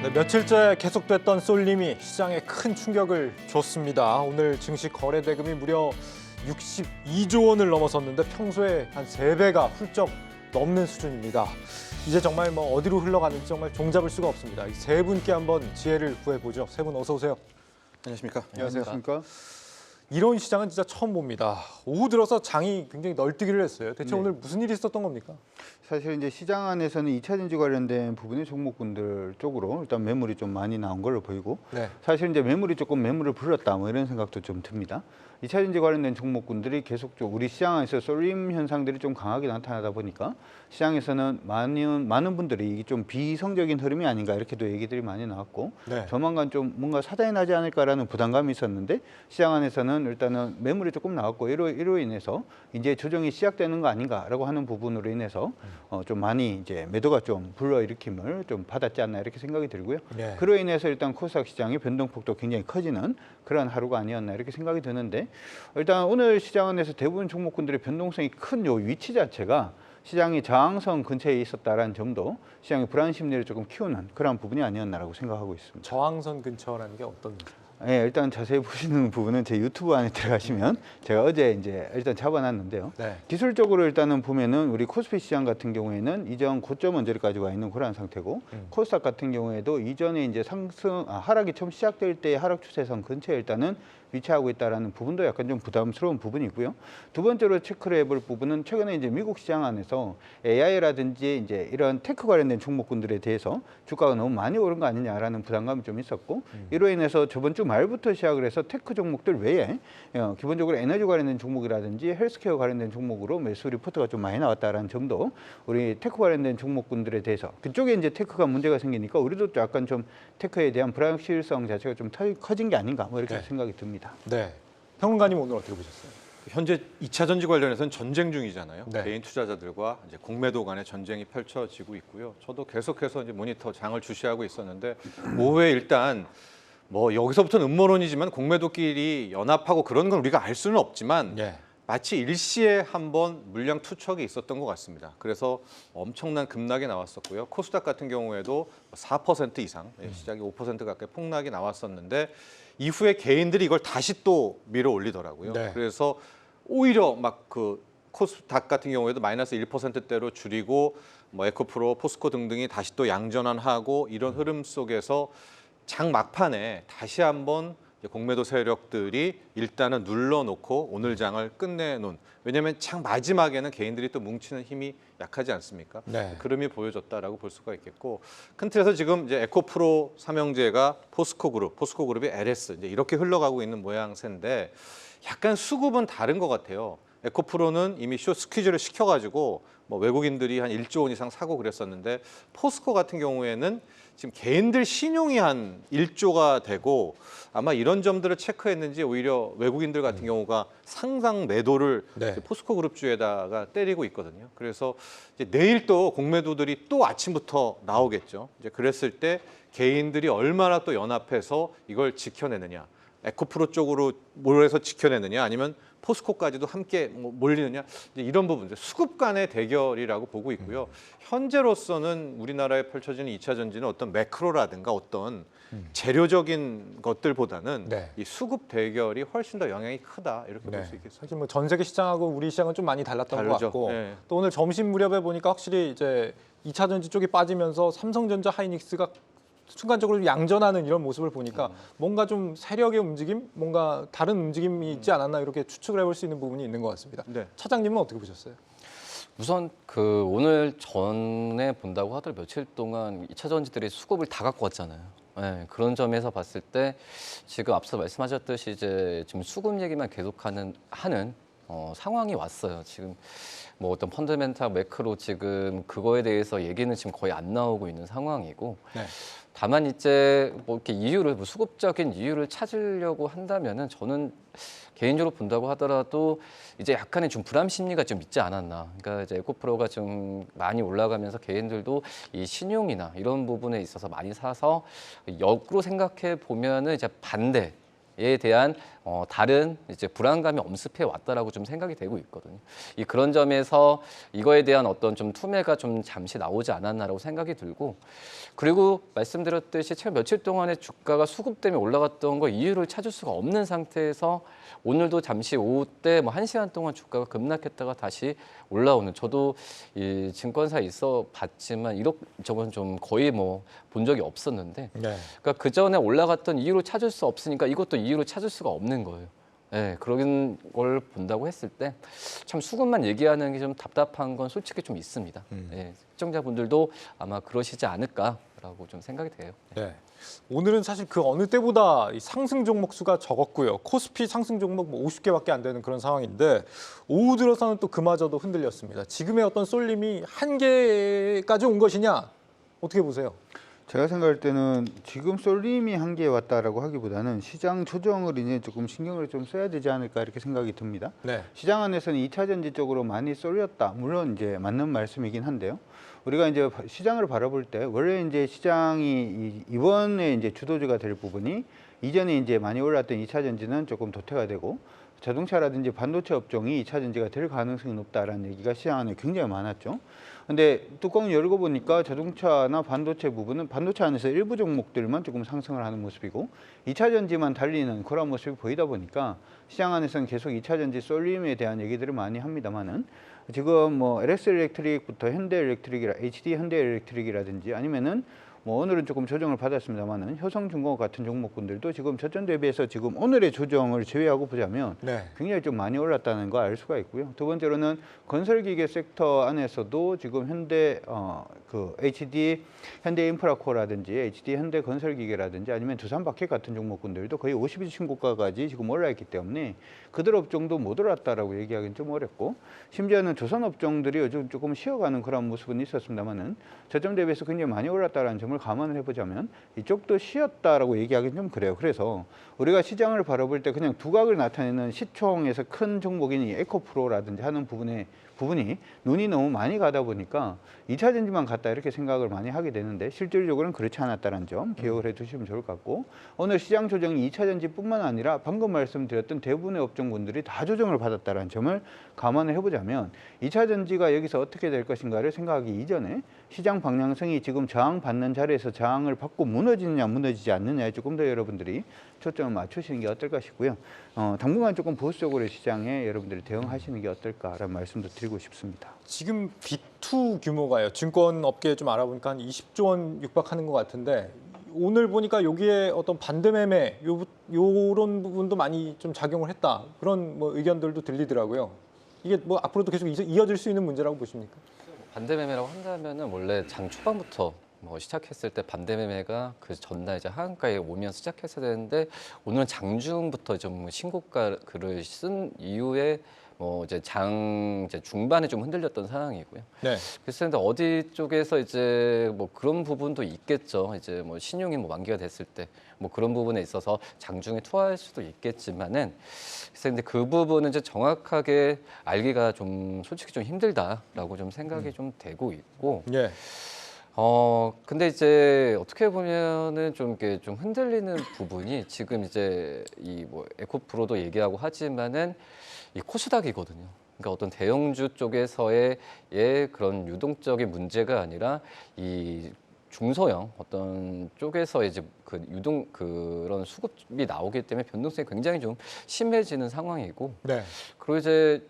네, 며칠째 계속됐던 쏠림이 시장에 큰 충격을 줬습니다. 오늘 증시 거래 대금이 무려 62조 원을 넘어섰는데 평소에 한 3배가 훌쩍 넘는 수준입니다. 이제 정말 어디로 흘러가는지 정말 종잡을 수가 없습니다. 이 세 분께 한번 지혜를 구해보죠. 세 분 어서 오세요. 안녕하십니까? 안녕하십니까? 이런 시장은 진짜 처음 봅니다. 오후 들어서 장이 굉장히 널뛰기를 했어요. 대체 네. 오늘 무슨 일이 있었던 겁니까? 사실 이제 시장 안에서는 2차 전지 관련된 부분의 종목군들 쪽으로 일단 매물이 좀 많이 나온 걸로 보이고 네. 사실 이제 매물이 조금 매물을 불렀다 뭐 이런 생각도 좀 듭니다. 2차 전지 관련된 종목군들이 계속적으로 우리 시장 안에서 쏠림 현상들이 좀 강하게 나타나다 보니까 시장에서는 많은 분들이 이게 좀 비이성적인 흐름이 아닌가 이렇게도 얘기들이 많이 나왔고 네. 조만간 좀 뭔가 사단이 나지 않을까라는 부담감이 있었는데 시장 안에서는 일단은 매물이 조금 나왔고 이로 인해서 이제 조정이 시작되는 거 아닌가라고 하는 부분으로 인해서 좀 많이 이제 매도가 좀 불러일으킴을 좀 받았지 않나 이렇게 생각이 들고요. 네. 그로 인해서 일단 코스닥 시장의 변동폭도 굉장히 커지는 그런 하루가 아니었나 이렇게 생각이 드는데 일단 오늘 시장 안에서 대부분 종목군들의 변동성이 큰 요 위치 자체가 시장이 저항선 근처에 있었다라는 점도 시장의 불안 심리를 조금 키우는 그런 부분이 아니었나라고 생각하고 있습니다. 저항선 근처라는 게 어떤 네, 일단 자세히 보시는 부분은 제 유튜브 안에 들어가시면 제가 어제 이제 일단 잡아놨는데요. 네. 기술적으로 일단은 보면은 우리 코스피 시장 같은 경우에는 이전 고점 언저리까지 와 있는 그런 상태고 코스닥 같은 경우에도 이전에 이제 하락이 처음 시작될 때 하락 추세선 근처에 일단은 위치하고 있다라는 부분도 약간 좀 부담스러운 부분이고요. 두 번째로 체크를 해볼 부분은 최근에 이제 미국 시장 안에서 AI라든지 이제 이런 테크 관련된 종목군들에 대해서 주가가 너무 많이 오른 거 아니냐라는 부담감이 좀 있었고 이로 인해서 저번 주 말부터 시작을 해서 테크 종목들 외에 기본적으로 에너지 관련된 종목이라든지 헬스케어 관련된 종목으로 매수 리포트가 좀 많이 나왔다라는 점도 우리 테크 관련된 종목군들에 대해서 그쪽에 이제 테크가 문제가 생기니까 우리도 약간 좀 테크에 대한 불확실성 자체가 좀 커진 게 아닌가 뭐 이렇게 네. 생각이 듭니다. 네. 평론가님 오늘 어떻게 보셨어요? 현재 2차 전지 관련해서는 전쟁 중이잖아요. 네. 개인 투자자들과 이제 공매도 간의 전쟁이 펼쳐지고 있고요. 저도 계속해서 이제 모니터 장을 주시하고 있었는데 오후에 일단 여기서부터는 음모론이지만 공매도끼리 연합하고 그런 건 우리가 알 수는 없지만 네. 마치 일시에 한번 물량 투척이 있었던 것 같습니다. 그래서 엄청난 급락이 나왔었고요. 코스닥 같은 경우에도 4% 이상, 시작이 5% 가까이 폭락이 나왔었는데 이후에 개인들이 이걸 다시 또 밀어 올리더라고요. 네. 그래서 오히려 막 그 코스닥 같은 경우에도 마이너스 1%대로 줄이고 에코프로, 포스코 등등이 다시 또 양전환하고 이런 흐름 속에서 장 막판에 다시 한번 공매도 세력들이 일단은 눌러놓고 오늘 장을 끝내놓은 왜냐하면 장 마지막에는 개인들이 또 뭉치는 힘이 약하지 않습니까? 네. 그름이 보여줬다라고 볼 수가 있겠고 큰 틀에서 지금 이제 에코프로 삼형제가 포스코 그룹이 LS 이제 이렇게 흘러가고 있는 모양새인데 약간 수급은 다른 것 같아요. 에코프로는 이미 숏 스퀴즈를 시켜가지고 외국인들이 한 1조 원 이상 사고 그랬었는데 포스코 같은 경우에는 지금 개인들 신용이 한 1조가 되고 아마 이런 점들을 체크했는지 오히려 외국인들 같은 경우가 상상 매도를 네. 이제 포스코 그룹주에다가 때리고 있거든요. 그래서 이제 내일 또 공매도들이 또 아침부터 나오겠죠. 이제 그랬을 때 개인들이 얼마나 또 연합해서 이걸 지켜내느냐. 에코프로 쪽으로 몰아서 지켜내느냐 아니면 포스코까지도 함께 몰리느냐 이런 부분 수급 간의 대결이라고 보고 있고요. 현재로서는 우리나라에 펼쳐지는 2차 전지는 어떤 매크로라든가 어떤 재료적인 것들보다는 네. 이 수급 대결이 훨씬 더 영향이 크다 이렇게 네. 볼 수 있겠습니다. 사실 전 세계 시장하고 우리 시장은 좀 많이 달랐던 것 다르죠. 같고 네. 또 오늘 점심 무렵에 보니까 확실히 이제 2차 전지 쪽이 빠지면서 삼성전자, 하이닉스가 순간적으로 양전하는 이런 모습을 보니까 뭔가 좀 세력의 움직임, 뭔가 다른 움직임이 있지 않았나 이렇게 추측을 해볼 수 있는 부분이 있는 것 같습니다. 네. 차장님은 어떻게 보셨어요? 우선 오늘 전에 본다고 하더라도 며칠 동안 2차 전지들이 수급을 다 갖고 왔잖아요. 네, 그런 점에서 봤을 때 지금 앞서 말씀하셨듯이 이제 지금 수급 얘기만 계속하는 상황이 왔어요. 지금 어떤 펀더멘탈 매크로 지금 그거에 대해서 얘기는 지금 거의 안 나오고 있는 상황이고. 네. 다만 이제 이렇게 이유를 수급적인 이유를 찾으려고 한다면은 저는 개인적으로 본다고 하더라도 이제 약간의 좀 불안 심리가 좀 있지 않았나. 그러니까 이제 에코프로가 좀 많이 올라가면서 개인들도 이 신용이나 이런 부분에 있어서 많이 사서 역으로 생각해 보면은 이제 반대. 에 대한 다른 이제 불안감이 엄습해 왔다라고 좀 생각이 되고 있거든요. 이 그런 점에서 이거에 대한 어떤 좀 투매가 좀 잠시 나오지 않았나라고 생각이 들고, 그리고 말씀드렸듯이 최근 며칠 동안에 주가가 수급 때문에 올라갔던 거 이유를 찾을 수가 없는 상태에서 오늘도 잠시 오후 때 뭐 1시간 동안 주가가 급락했다가 다시 올라오는, 저도 이 증권사에 있어 봤지만 이런 적은 좀 거의 뭐 본 적이 없었는데, 네. 그러니까 그 전에 올라갔던 이유를 찾을 수 없으니까 이것도 이유를 찾을 수가 없는 거예요. 네, 그런 걸 본다고 했을 때 참 수급만 얘기하는 게 좀 답답한 건 솔직히 좀 있습니다. 네, 시청자분들도 아마 그러시지 않을까라고 좀 생각이 돼요. 네. 오늘은 사실 그 어느 때보다 이 상승 종목 수가 적었고요. 코스피 상승 종목 뭐 50개밖에 안 되는 그런 상황인데 오후 들어서는 또 그마저도 흔들렸습니다. 지금의 어떤 쏠림이 한계까지 온 것이냐 어떻게 보세요? 제가 생각할 때는 지금 쏠림이 한계에 왔다라고 하기보다는 시장 조정을 이제 조금 신경을 좀 써야 되지 않을까 이렇게 생각이 듭니다. 네. 시장 안에서는 2차 전지 쪽으로 많이 쏠렸다. 물론 이제 맞는 말씀이긴 한데요. 우리가 이제 시장을 바라볼 때 원래 이제 시장이 이번에 이제 주도주가 될 부분이 이전에 이제 많이 올랐던 2차 전지는 조금 도태가 되고 자동차라든지 반도체 업종이 2차 전지가 될 가능성이 높다라는 얘기가 시장 안에 굉장히 많았죠. 근데 뚜껑을 열고 보니까 자동차나 반도체 부분은 반도체 안에서 일부 종목들만 조금 상승을 하는 모습이고 2차 전지만 달리는 그런 모습이 보이다 보니까 시장 안에서는 계속 2차 전지 쏠림에 대한 얘기들을 많이 합니다만은 지금 뭐 LS 일렉트릭부터 현대 일렉트릭이라 HD 현대 일렉트릭이라든지 아니면은 뭐 오늘은 조금 조정을 받았습니다만은 효성중공업 같은 종목군들도 지금 저점 대비해서 지금 오늘의 조정을 제외하고 보자면 네. 굉장히 좀 많이 올랐다는 거 알 수가 있고요. 두 번째로는 건설기계 섹터 안에서도 지금 현대 HD 현대인프라코라든지 HD 현대건설기계라든지 아니면 두산바켓 같은 종목군들도 거의 50일 신고가까지 지금 올라있기 때문에 그들 업종도 못 올랐다라고 얘기하기는 좀 어렵고 심지어는 조선 업종들이 요즘 조금 쉬어가는 그런 모습은 있었습니다만은 저점 대비해서 굉장히 많이 올랐다라는 점을 감안을 해보자면 이쪽도 쉬었다라고 얘기하기는 좀 그래요. 그래서 우리가 시장을 바라볼 때 그냥 두각을 나타내는 시총에서 큰 종목인 이 에코프로라든지 하는 부분이 눈이 너무 많이 가다 보니까 2차 전지만 갔다 이렇게 생각을 많이 하게 되는데 실질적으로는 그렇지 않았다는 점 기억을 해두시면 좋을 것 같고 오늘 시장 조정이 2차 전지뿐만 아니라 방금 말씀드렸던 대부분의 업종군들이 다 조정을 받았다는 점을 감안을 해보자면 2차 전지가 여기서 어떻게 될 것인가를 생각하기 이전에 시장 방향성이 지금 저항받는 자리에서 저항을 받고 무너지느냐 무너지지 않느냐에 조금 더 여러분들이 초점을 맞추시는 게 어떨까 싶고요. 당분간 조금 보수적으로 시장에 여러분들이 대응하시는 게 어떨까라는 말씀도 드리고 싶습니다. 지금 B2 규모가요. 증권업계 좀 알아보니까 한 20조 원 육박하는 것 같은데 오늘 보니까 여기에 어떤 반대 매매 요런 부분도 많이 좀 작용을 했다. 그런 뭐 의견들도 들리더라고요. 이게 뭐 앞으로도 계속 이어질 수 있는 문제라고 보십니까? 반대 매매라고 한다면은 원래 장 초반부터 뭐 시작했을 때 반대 매매가 그 전날 이제 하한가에 오면서 시작했어야 되는데 오늘은 장중부터 좀 신고가 글을 쓴 이후에 뭐 이제 이제 중반에 좀 흔들렸던 상황이고요. 네. 그래서 근데 어디 쪽에서 이제 뭐 그런 부분도 있겠죠. 이제 뭐 신용이 뭐 만기가 됐을 때 뭐 그런 부분에 있어서 장중에 투하할 수도 있겠지만은 그래서 근데 그 부분은 이제 정확하게 알기가 좀 솔직히 좀 힘들다라고 좀 생각이 좀 되고 있고. 네. 근데 이제 어떻게 보면은 좀 이렇게 좀 흔들리는 부분이 지금 이제 이 뭐 에코프로도 얘기하고 하지만은 이 코스닥이거든요. 그러니까 어떤 대형주 쪽에서의 그런 유동적인 문제가 아니라 이 중소형 어떤 쪽에서 이제 그 그런 수급이 나오기 때문에 변동성이 굉장히 좀 심해지는 상황이고. 네. 그리고 이제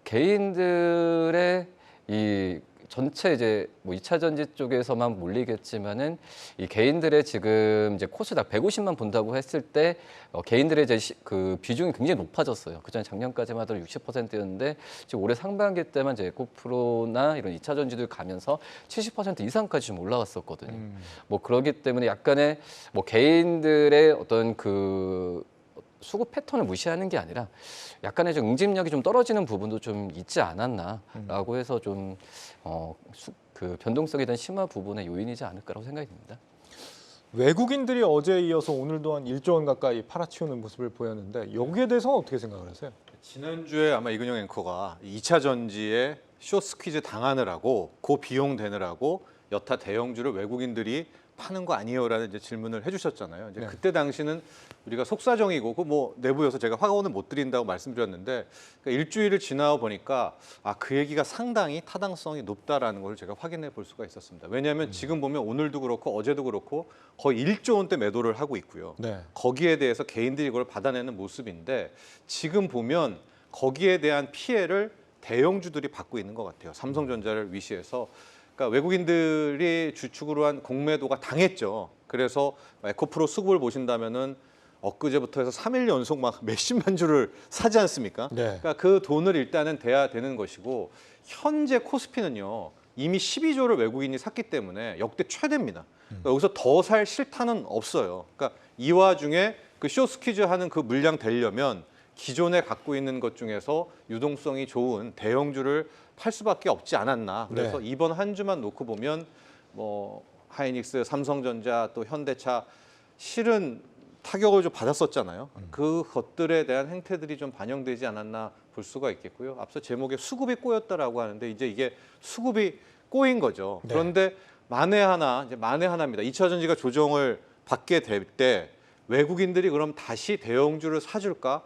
개인들의 이 전체 이제 뭐 2차 전지 쪽에서만 몰리겠지만은 이 개인들의 지금 이제 코스닥 150만 본다고 했을 때 개인들의 이제 그 비중이 굉장히 높아졌어요. 그전에 작년까지만 하더라도 60%였는데 지금 올해 상반기 때만 이제 에코프로나 이런 2차 전지들 가면서 70% 이상까지 좀 올라갔었거든요. 뭐 그러기 때문에 약간의 뭐 개인들의 어떤 그 수급 패턴을 무시하는 게 아니라 약간의 좀 응집력이 좀 떨어지는 부분도 좀 있지 않았나라고 해서 좀 그 변동성에 대한 심화 부분의 요인이지 않을까라고 생각이 듭니다. 외국인들이 어제에 이어서 오늘도 한 1조 원 가까이 팔아치우는 모습을 보였는데 여기에 대해서는 어떻게 생각을 하세요? 지난주에 아마 이근영 앵커가 2차 전지에 숏 스퀴즈 당하느라고 그 비용 되느라고 여타 대형주를 외국인들이 파는 거 아니에요라는 이제 질문을 해주셨잖아요. 이제 네. 그때 당시는 우리가 속사정이고 그 뭐 내부여서 제가 확언은 못 드린다고 말씀드렸는데 그러니까 일주일을 지나고 보니까 그 얘기가 상당히 타당성이 높다라는 걸 제가 확인해 볼 수가 있었습니다. 왜냐하면 지금 보면 오늘도 그렇고 어제도 그렇고 거의 1조 원대 매도를 하고 있고요. 네. 거기에 대해서 개인들이 이걸 받아내는 모습인데 지금 보면 거기에 대한 피해를 대형주들이 받고 있는 것 같아요. 삼성전자를 위시해서. 그러니까 외국인들이 주축으로 한 공매도가 당했죠. 그래서 에코프로 수급을 보신다면은 엊그제부터 해서 3일 연속 막 몇십만 주를 사지 않습니까? 네. 그러니까 그 돈을 일단은 대야 되는 것이고 현재 코스피는요. 이미 12조를 외국인이 샀기 때문에 역대 최대입니다. 그러니까 여기서 더 살 실탄은 없어요. 그러니까 이 와중에 그 쇼스퀴즈 하는 그 물량 되려면 기존에 갖고 있는 것 중에서 유동성이 좋은 대형주를 팔 수밖에 없지 않았나. 그래서 네. 이번 한 주만 놓고 보면 뭐 하이닉스, 삼성전자 또 현대차 실은 타격을 좀 받았었잖아요. 그것들에 대한 행태들이 좀 반영되지 않았나 볼 수가 있겠고요. 앞서 제목에 수급이 꼬였다라고 하는데 이제 이게 수급이 꼬인 거죠. 네. 그런데 만에 하나입니다. 2차 전지가 조정을 받게 될 때 외국인들이 그럼 다시 대형주를 사줄까?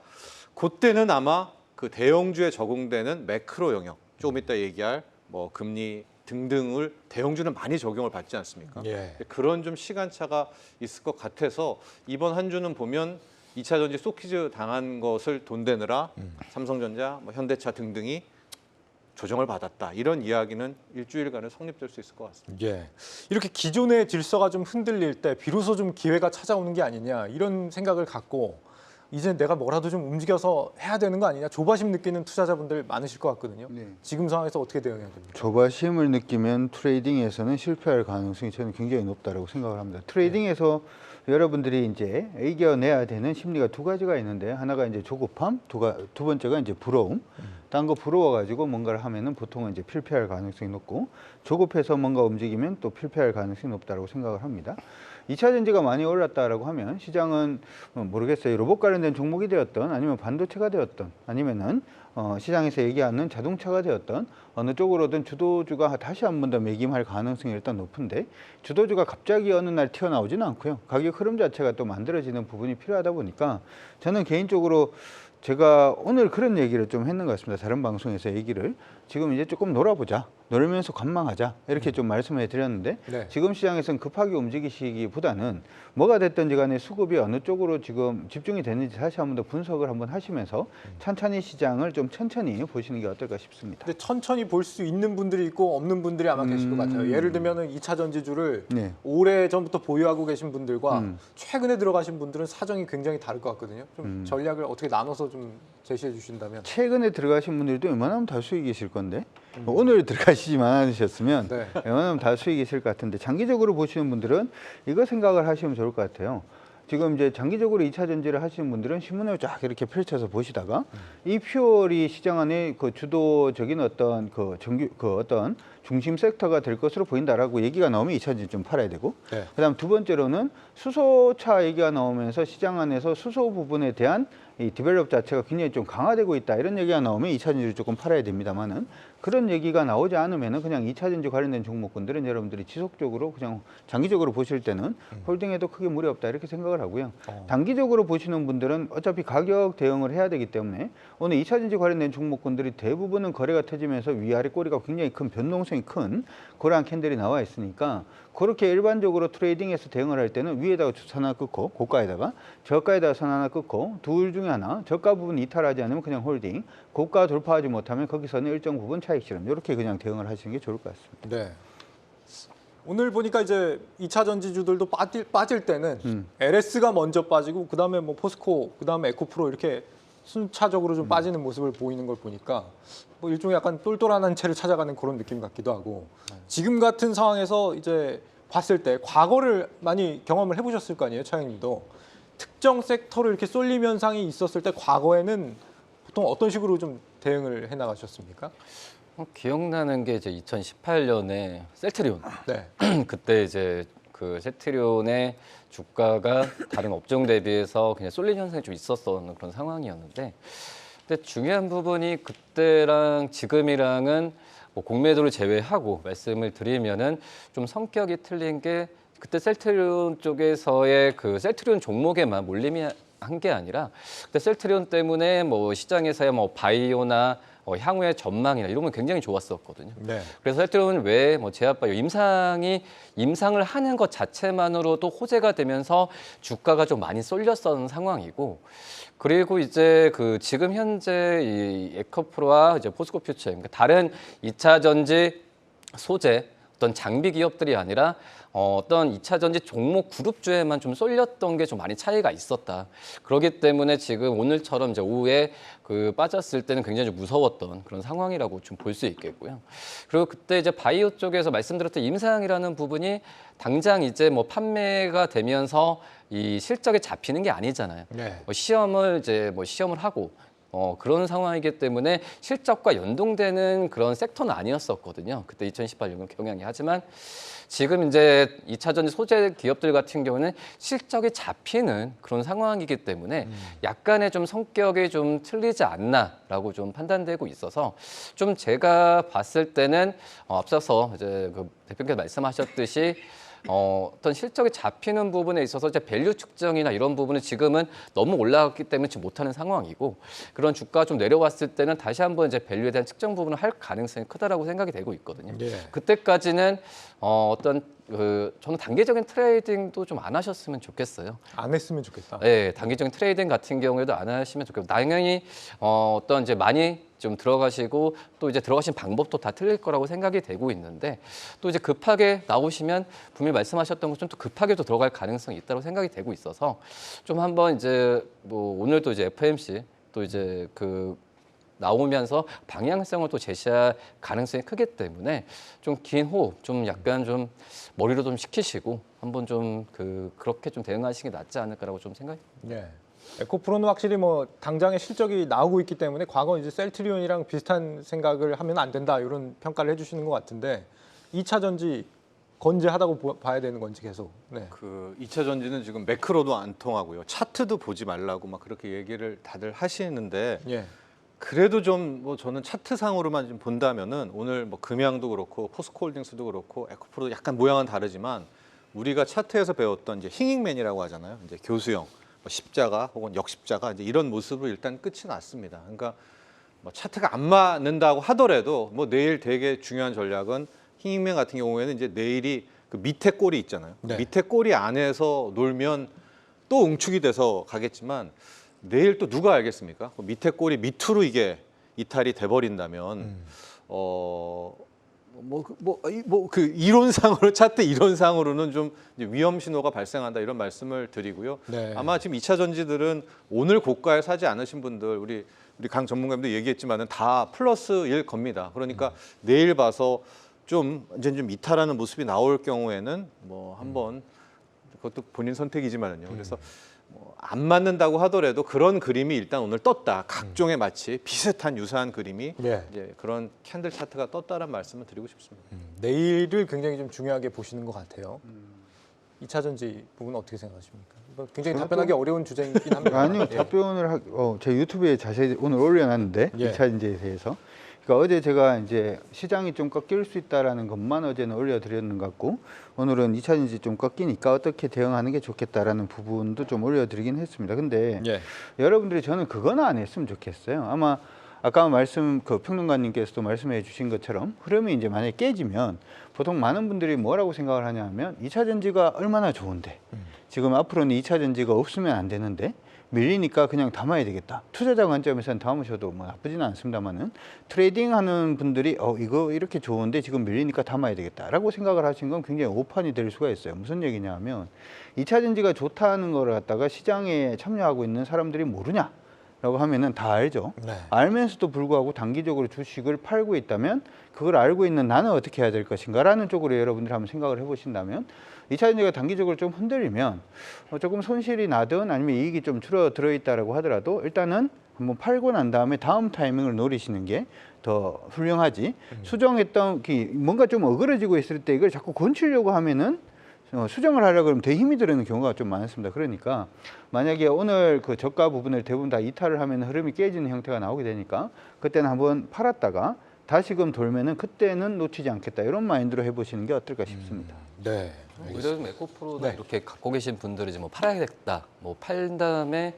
그때는 아마 그 대형주에 적용되는 매크로 영역, 조금 이따 얘기할 뭐 금리 등등을 대형주는 많이 적용을 받지 않습니까? 예. 그런 좀 시간차가 있을 것 같아서 이번 한 주는 보면 2차 전지 쇼키즈 당한 것을 돈 되느라 삼성전자, 뭐 현대차 등등이 조정을 받았다. 이런 이야기는 일주일간은 성립될 수 있을 것 같습니다. 예. 이렇게 기존의 질서가 좀 흔들릴 때 비로소 좀 기회가 찾아오는 게 아니냐 이런 생각을 갖고 이제 내가 뭐라도 좀 움직여서 해야 되는 거 아니냐 조바심 느끼는 투자자분들 많으실 것 같거든요. 네. 지금 상황에서 어떻게 대응해야 됩니까? 조바심을 느끼면 트레이딩에서는 실패할 가능성이 저는 굉장히 높다고 생각을 합니다. 트레이딩에서 여러분들이 이제 이겨내야 되는 심리가 두 가지가 있는데 하나가 이제 조급함, 두 번째가 이제 부러움. 딴 거 부러워가지고 뭔가를 하면은 보통은 이제 필패할 가능성이 높고 조급해서 뭔가 움직이면 또 필패할 가능성이 높다고 생각을 합니다. 2차 전지가 많이 올랐다라고 하면 시장은 모르겠어요. 로봇 관련된 종목이 되었던 아니면 반도체가 되었던 아니면은 시장에서 얘기하는 자동차가 되었던 어느 쪽으로든 주도주가 다시 한 번 더 매김할 가능성이 일단 높은데 주도주가 갑자기 어느 날 튀어나오지는 않고요. 가격 흐름 자체가 또 만들어지는 부분이 필요하다 보니까 저는 개인적으로 제가 오늘 그런 얘기를 좀 했는 것 같습니다. 다른 방송에서 얘기를 지금 이제 조금 놀아보자. 놀면서 관망하자. 이렇게 좀 말씀을 드렸는데 네. 지금 시장에서는 급하게 움직이시기보다는 뭐가 됐든지 간에 수급이 어느 쪽으로 지금 집중이 되는지 다시 한 번 더 분석을 한번 하시면서 천천히 시장을 좀 천천히 보시는 게 어떨까 싶습니다. 근데 천천히 볼 수 있는 분들이 있고 없는 분들이 아마 계실 것 같아요. 예를 들면은 2차 전지주를 네. 오래 전부터 보유하고 계신 분들과 음. 최근에 들어가신 분들은 사정이 굉장히 다를 것 같거든요. 좀 전략을 어떻게 나눠서 좀 제시해 주신다면. 최근에 들어가신 분들도 웬만하면 다 수익이실 건데 오늘 들어가시지만 않으셨으면 네. 웬만하면 다 수익이실 것 같은데 장기적으로 보시는 분들은 이거 생각을 하시면 좋을 것 같아요. 지금 이제 장기적으로 2차 전지를 하시는 분들은 신문을 쫙 이렇게 펼쳐서 보시다가 이 퓨얼이 시장 안에 그 주도적인 어떤 어떤 중심 섹터가 될 것으로 보인다라고 얘기가 나오면 2차 전지 좀 팔아야 되고 네. 그다음 두 번째로는 수소차 얘기가 나오면서 시장 안에서 수소 부분에 대한 이 디벨롭 자체가 굉장히 좀 강화되고 있다 이런 얘기가 나오면 2차 전지를 조금 팔아야 됩니다만은 그런 얘기가 나오지 않으면은 그냥 2차 전지 관련된 종목군들은 여러분들이 지속적으로 그냥 장기적으로 보실 때는 홀딩해도 크게 무리 없다 이렇게 생각을 하고요. 단기적으로 보시는 분들은 어차피 가격 대응을 해야 되기 때문에 오늘 2차 전지 관련된 종목군들이 대부분은 거래가 터지면서 위아래 꼬리가 굉장히 큰 변동성이 큰 그러한 캔들이 나와 있으니까 그렇게 일반적으로 트레이딩에서 대응을 할 때는 위에다가 선 하나 끊고 고가에다가 저가에다가 선 하나 끊고 둘 중에 하나 저가 부분 이탈하지 않으면 그냥 홀딩 고가 돌파하지 못하면 거기서는 일정 부분 차익 실현 이렇게 그냥 대응을 하시는 게 좋을 것 같습니다. 네. 오늘 보니까 이제 2차 전지주들도 빠질 때는 LS가 먼저 빠지고 그다음에 뭐 포스코, 그다음에 에코프로 이렇게 순차적으로 좀 빠지는 모습을 보이는 걸 보니까 뭐 일종의 약간 똘똘한 채를 찾아가는 그런 느낌 같기도 하고 지금 같은 상황에서 이제 봤을 때 과거를 많이 경험을 해보셨을 거 아니에요, 차장님도. 특정 섹터로 이렇게 쏠림 현상이 있었을 때 과거에는 보통 어떤 식으로 좀 대응을 해나가셨습니까? 기억나는 게 이제 2018년에 셀트리온 네. 그때 이제 그 셀트리온의 주가가 다른 업종 대비해서 그냥 쏠림 현상이 좀 있었던 그런 상황이었는데 근데 중요한 부분이 그때랑 지금이랑은 뭐 공매도를 제외하고 말씀을 드리면은 좀 성격이 틀린 게 그때 셀트리온 쪽에서의 그 셀트리온 종목에만 몰림이 한 게 아니라 그때 셀트리온 때문에 뭐 시장에서의 뭐 바이오나 향후의 전망이나 이런 건 굉장히 좋았었거든요. 네. 그래서 셀트리온 외에 뭐 제약바이오 임상을 하는 것 자체만으로도 호재가 되면서 주가가 좀 많이 쏠렸었던 상황이고, 그리고 이제 그 지금 현재 이 에코프로와 이제 포스코퓨처, 그러니까 다른 2차 전지 소재 어떤 장비 기업들이 아니라 어떤 2차 전지 종목 그룹주에만 좀 쏠렸던 게 좀 많이 차이가 있었다. 그렇기 때문에 지금 오늘처럼 이제 오후에 그 빠졌을 때는 굉장히 좀 무서웠던 그런 상황이라고 좀 볼 수 있겠고요. 그리고 그때 이제 바이오 쪽에서 말씀드렸던 임상이라는 부분이 당장 이제 뭐 판매가 되면서 이 실적에 잡히는 게 아니잖아요. 네. 시험을 하고 그런 상황이기 때문에 실적과 연동되는 그런 섹터는 아니었었거든요. 그때 2018년 경향이. 하지만 지금 이제 2차 전지 소재 기업들 같은 경우는 실적이 잡히는 그런 상황이기 때문에 약간의 좀 성격이 좀 틀리지 않나라고 좀 판단되고 있어서 좀 제가 봤을 때는 앞서서 이제 그 대표님께서 말씀하셨듯이 어떤 실적이 잡히는 부분에 있어서 이제 밸류 측정이나 이런 부분은 지금은 너무 올라갔기 때문에 지금 못하는 상황이고, 그런 주가가 좀 내려왔을 때는 다시 한번 이제 밸류에 대한 측정 부분을 할 가능성이 크다라고 생각이 되고 있거든요. 네. 그때까지는 저는 단기적인 트레이딩도 좀 안 하셨으면 좋겠어요. 안 했으면 좋겠다. 네, 단기적인 트레이딩 같은 경우에도 안 하시면 좋겠고, 당연히 어떤 이제 많이 좀 들어가시고 또 이제 들어가신 방법도 다 틀릴 거라고 생각이 되고 있는데, 또 이제 급하게 나오시면 분명히 말씀하셨던 것처럼 또 급하게도 들어갈 가능성이 있다고 생각이 되고 있어서 좀 한번 이제 뭐 오늘도 이제 FOMC 또 이제 그 나오면서 방향성을 또 제시할 가능성이 크기 때문에 좀 긴 호흡, 좀 약간 좀 머리로 좀 식히시고 한번 좀 그렇게 좀 대응하시는 게 낫지 않을까라고 좀 생각이. 네. 에코프로는 확실히 뭐 당장의 실적이 나오고 있기 때문에 과거 이제 셀트리온이랑 비슷한 생각을 하면 안 된다 이런 평가를 해주시는 것 같은데, 2차 전지 건재하다고 봐야 되는 건지 계속. 네. 그 2차 전지는 지금 매크로도 안 통하고요. 차트도 보지 말라고 막 그렇게 얘기를 다들 하시는데, 예. 그래도 좀 뭐 저는 차트상으로만 좀 본다면은 오늘 뭐 금양도 그렇고 포스코홀딩스도 그렇고 에코프로도 약간 모양은 다르지만 우리가 차트에서 배웠던 이제 힝잉맨이라고 하잖아요. 이제 교수형, 뭐 십자가 혹은 역십자가 이제 이런 모습으로 일단 끝이 났습니다. 그러니까 뭐 차트가 안 맞는다고 하더라도 뭐 내일 되게 중요한 전략은 힝잉맨 같은 경우에는 이제 내일이 그 밑에 꼬리 있잖아요. 네. 밑에 꼬리 안에서 놀면 또 응축이 돼서 가겠지만 내일 또 누가 알겠습니까? 그 밑에 꼬리 밑으로 이게 이탈이 돼버린다면 그 이론상으로 차트 이론상으로는 좀 이제 위험 신호가 발생한다 이런 말씀을 드리고요. 네. 아마 지금 2차 전지들은 오늘 고가에 사지 않으신 분들 우리 강 전문가님도 얘기했지만은 다 플러스일 겁니다. 그러니까 내일 봐서 좀 이제 좀 이탈하는 모습이 나올 경우에는 뭐 한번 그것도 본인 선택이지만은요. 그래서 뭐 안 맞는다고 하더라도 그런 그림이 일단 오늘 떴다. 각종의 마치 비슷한 유사한 그림이 예. 이제 그런 캔들 차트가 떴다는 말씀을 드리고 싶습니다. 내일을 굉장히 좀 중요하게 보시는 것 같아요. 2차 전지 부분은 어떻게 생각하십니까? 이거 굉장히 답변하기 어려운 주제이긴 합니다. 아니요, 예. 답변을 제 유튜브에 자세히 오늘 올려놨는데 예. 2차 전지에 대해서. 그러니까 어제 제가 이제 시장이 좀 꺾일 수 있다라는 것만 어제는 올려드렸는 것 같고, 오늘은 2차 전지 좀 꺾이니까 어떻게 대응하는 게 좋겠다라는 부분도 좀 올려드리긴 했습니다. 근데 예. 여러분들이 저는 그건 안 했으면 좋겠어요. 아마 아까 그 평론가님께서도 말씀해 주신 것처럼 흐름이 이제 만약에 깨지면 보통 많은 분들이 뭐라고 생각을 하냐 하면 2차 전지가 얼마나 좋은데 지금 앞으로는 2차 전지가 없으면 안 되는데 밀리니까 그냥 담아야 되겠다. 투자자 관점에서는 담으셔도 뭐 나쁘지는 않습니다만은 트레이딩 하는 분들이 이거 이렇게 좋은데 지금 밀리니까 담아야 되겠다라고 생각을 하신 건 굉장히 오판이 될 수가 있어요. 무슨 얘기냐 하면 2차 전지가 좋다는 걸 갖다가 시장에 참여하고 있는 사람들이 모르냐? 라고 하면은 다 알죠. 네. 알면서도 불구하고 단기적으로 주식을 팔고 있다면 그걸 알고 있는 나는 어떻게 해야 될 것인가 라는 쪽으로 여러분들이 한번 생각을 해보신다면 2차 전지가 단기적으로 좀 흔들리면 조금 손실이 나든 아니면 이익이 좀 줄어들어 있다라고 하더라도 일단은 한번 팔고 난 다음에 다음 타이밍을 노리시는 게 더 훌륭하지. 수정했던 뭔가 좀 어그러지고 있을 때 이걸 자꾸 건치려고 하면은 수정을 하려고 그러면 더 힘이 들어있는 경우가 좀 많습니다. 그러니까 만약에 오늘 그 저가 부분을 대부분 다 이탈을 하면 흐름이 깨지는 형태가 나오게 되니까 그때는 한번 팔았다가 다시금 돌면은 그때는 놓치지 않겠다 이런 마인드로 해보시는 게 어떨까 싶습니다. 네. 오히려 좀 에코프로도 네. 이렇게 갖고 계신 분들이 이제 뭐 팔아야겠다, 뭐 팔 다음에